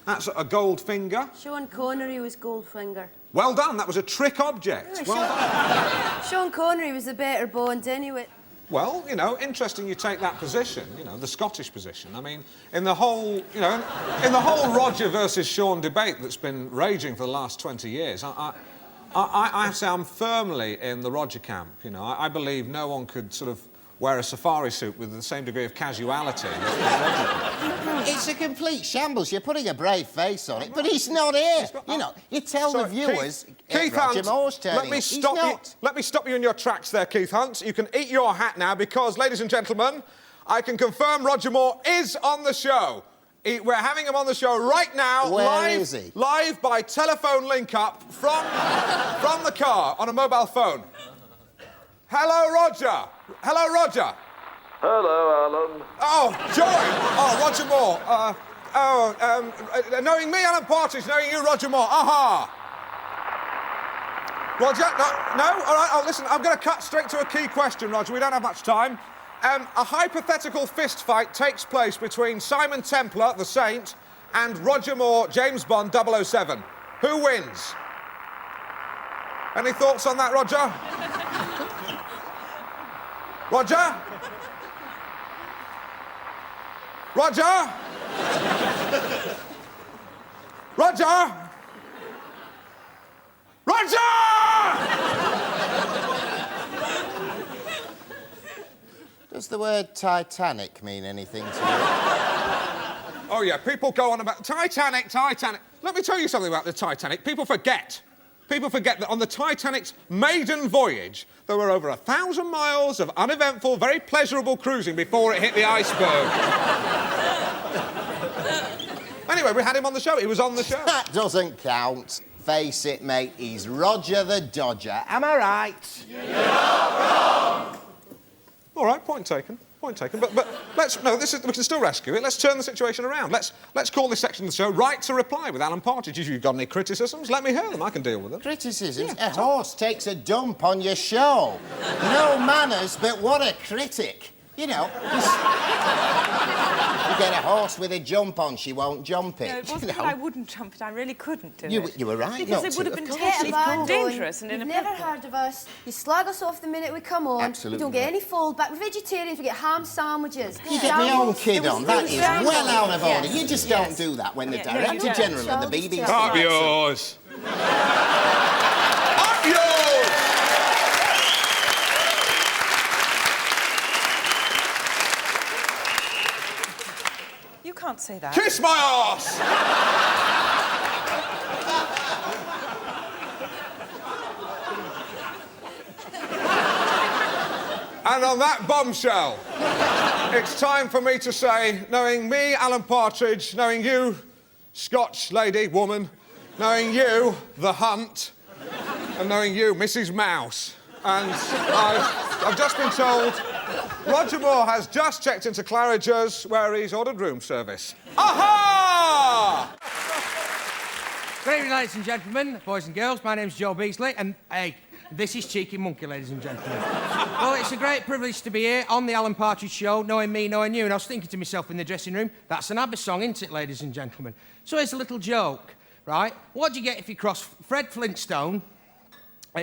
That's a gold finger. Sean Connery was Goldfinger. Well done, that was a trick object. Well done. Sean Connery was a better Bond anyway. Well, interesting you take that position, the Scottish position. I mean, in the whole, in the whole Roger versus Sean debate that's been raging for the last 20 years, I have to say I'm firmly in the Roger camp. I believe no one could sort of wear a safari suit with the same degree of casuality. It's a complete shambles. You're putting a brave face on it, but he's not here. You tell the viewers... Keith Hunt, let me stop you in your tracks there, Keith Hunt. You can eat your hat now because, ladies and gentlemen, I can confirm Roger Moore is on the show. We're having him on the show right now. Where is he? Live by telephone link-up from the car on a mobile phone. Hello, Roger. Hello, Roger. Hello, Alan. Oh, joy. Oh, Roger Moore. Knowing me, Alan Partridge, knowing you, Roger Moore. Aha. Roger, no? All right, listen, I'm going to cut straight to a key question, Roger. We don't have much time. A hypothetical fist fight takes place between Simon Templar, the Saint, and Roger Moore, James Bond, 007. Who wins? Any thoughts on that, Roger? Roger? Roger? Roger? Roger! Does the word Titanic mean anything to you? Oh, yeah, people go on about Titanic, Titanic. Let me tell you something about the Titanic. People forget that on the Titanic's maiden voyage, there were over 1,000 miles of uneventful, very pleasurable cruising before it hit the iceberg. Anyway, we had him on the show. He was on the show. That doesn't count. Face it, mate, he's Roger the Dodger. Am I right? You're wrong! All right, point taken. Point taken. But let's... No, we can still rescue it. Let's turn the situation around. Let's call this section of the show Right to Reply with Alan Partridge. If you've got any criticisms, let me hear them. I can deal with them. Criticisms? Yeah. A horse takes a dump on your show. No manners, but what a critic. You know, you get a horse with a jump on, she won't jump it. No, it wasn't that I wouldn't jump it, I really couldn't do it. You were right because not it would to, have been of course. terribly dangerous and You've inappropriate. never heard of us. You slag us off the minute we come on. Absolutely We don't get not. any fallback. We're vegetarians, we get ham sandwiches. You get my own kid on. That is well out of order. Yes. You just don't do that when the Yeah, Director no, General of the BBC... Up yours! Up yours! You can't say that. Kiss my arse! And on that bombshell, it's time for me to say, knowing me, Alan Partridge, knowing you, Scotch lady, woman, knowing you, The Hunt, and knowing you, Mrs. Mouse, and I've just been told Roger Moore has just checked into Claridge's where he's ordered room service. Aha! Good evening, ladies and gentlemen, boys and girls. My name's Joe Beasley, and hey, this is Cheeky Monkey, ladies and gentlemen. Well, it's a great privilege to be here on the Alan Partridge Show, knowing me, knowing you, and I was thinking to myself in the dressing room, that's an ABBA song, isn't it, ladies and gentlemen? So here's a little joke, right? What do you get if you cross Fred Flintstone?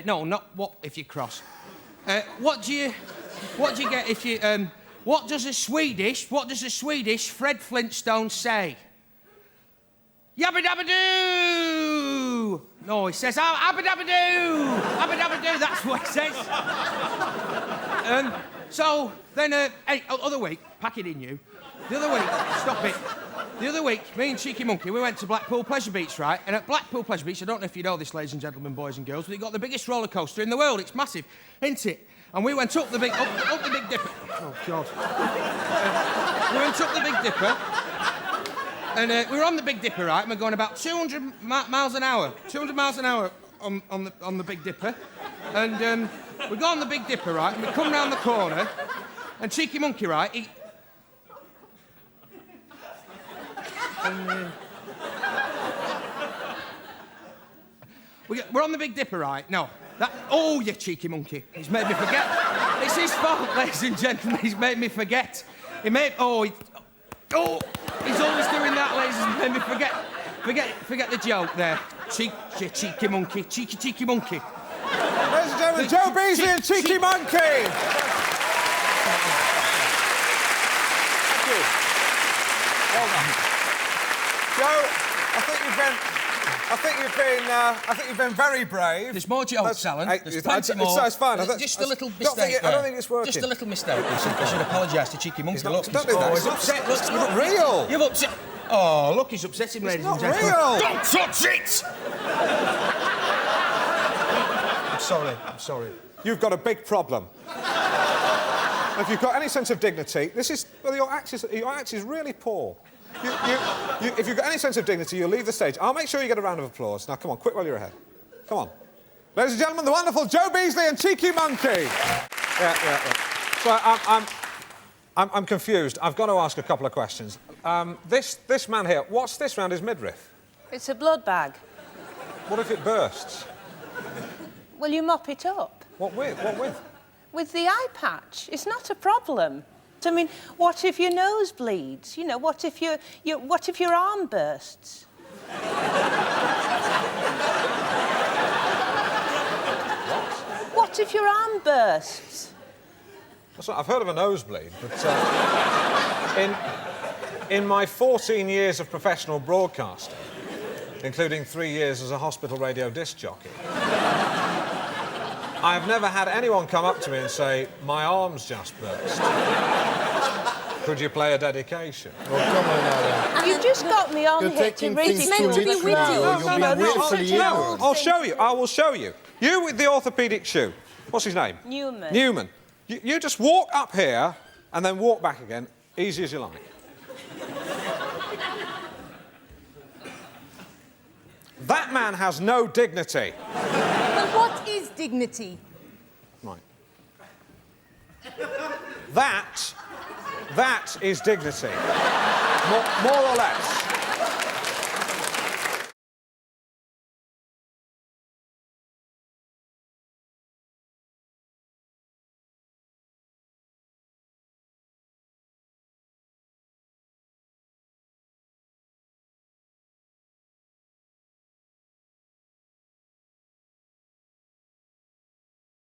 No, not what if you cross. What do you get if you... what does a Swedish Fred Flintstone say? Yabba dabba doo! No, he says abba dabba doo! Abba dabba doo, that's what he says. So then, hey, other week, pack it in you. The other week, stop it. The other week, me and Cheeky Monkey, we went to Blackpool Pleasure Beach, right? And at Blackpool Pleasure Beach, I don't know if you know this, ladies and gentlemen, boys and girls, but it got the biggest roller coaster in the world. It's massive, isn't it? And we went up the Big Dipper. Oh, God. We went up the Big Dipper. And we were on the Big Dipper, right? And we're going about 200 miles an hour. 200 miles an hour on the Big Dipper. And we go on the Big Dipper, right? And we come round the corner. And Cheeky Monkey, right? We're on the Big Dipper, right? No. Oh, you cheeky monkey. He's made me forget. It's his fault, ladies and gentlemen. He's made me forget. He's always doing that, ladies, and made me forget the joke there. Cheeky monkey. Cheeky monkey. Ladies and gentlemen, Joe Beasley and Cheeky Monkey! Thank you. Well done. Joe, I think you've been very brave. There's more jokes, Alan. There's plenty more. It's fine. Just a little mistake. I don't think it's working. Just a little mistake. I should apologise to Cheeky Monkey. Don't do that. He's upset. Look, it's not real. You've upset. Oh, look, he's upsetting, ladies and gentlemen. It's not real. Don't touch it! I'm sorry. You've got a big problem. If you've got any sense of dignity, your act is really poor. If you've got any sense of dignity, you'll leave the stage. I'll make sure you get a round of applause. Now, come on, quick while you're ahead. Come on. Ladies and gentlemen, the wonderful Joe Beasley and Cheeky Monkey. Yeah. So, I'm confused. I've got to ask a couple of questions. This man here, what's this round his midriff? It's a blood bag. What if it bursts? Well, you mop it up. What with? With the eye patch. It's not a problem. I mean, what if your nose bleeds? You know, what if your arm bursts? What if your arm bursts? I've heard of a nosebleed, but in my 14 years of professional broadcasting, including 3 years as a hospital radio disc jockey, I've never had anyone come up to me and say, my arm's just burst. Could you play a dedication? Well, come on now, then. You just got me on You're here to taking read things it. too literally, or you'll be willfully ignorant. I'll show you. I will show you. You with the orthopaedic shoe. What's his name? Newman. Newman. You just walk up here and then walk back again, easy as you like. That man has no dignity. But what is dignity? Right. That is dignity. More or less.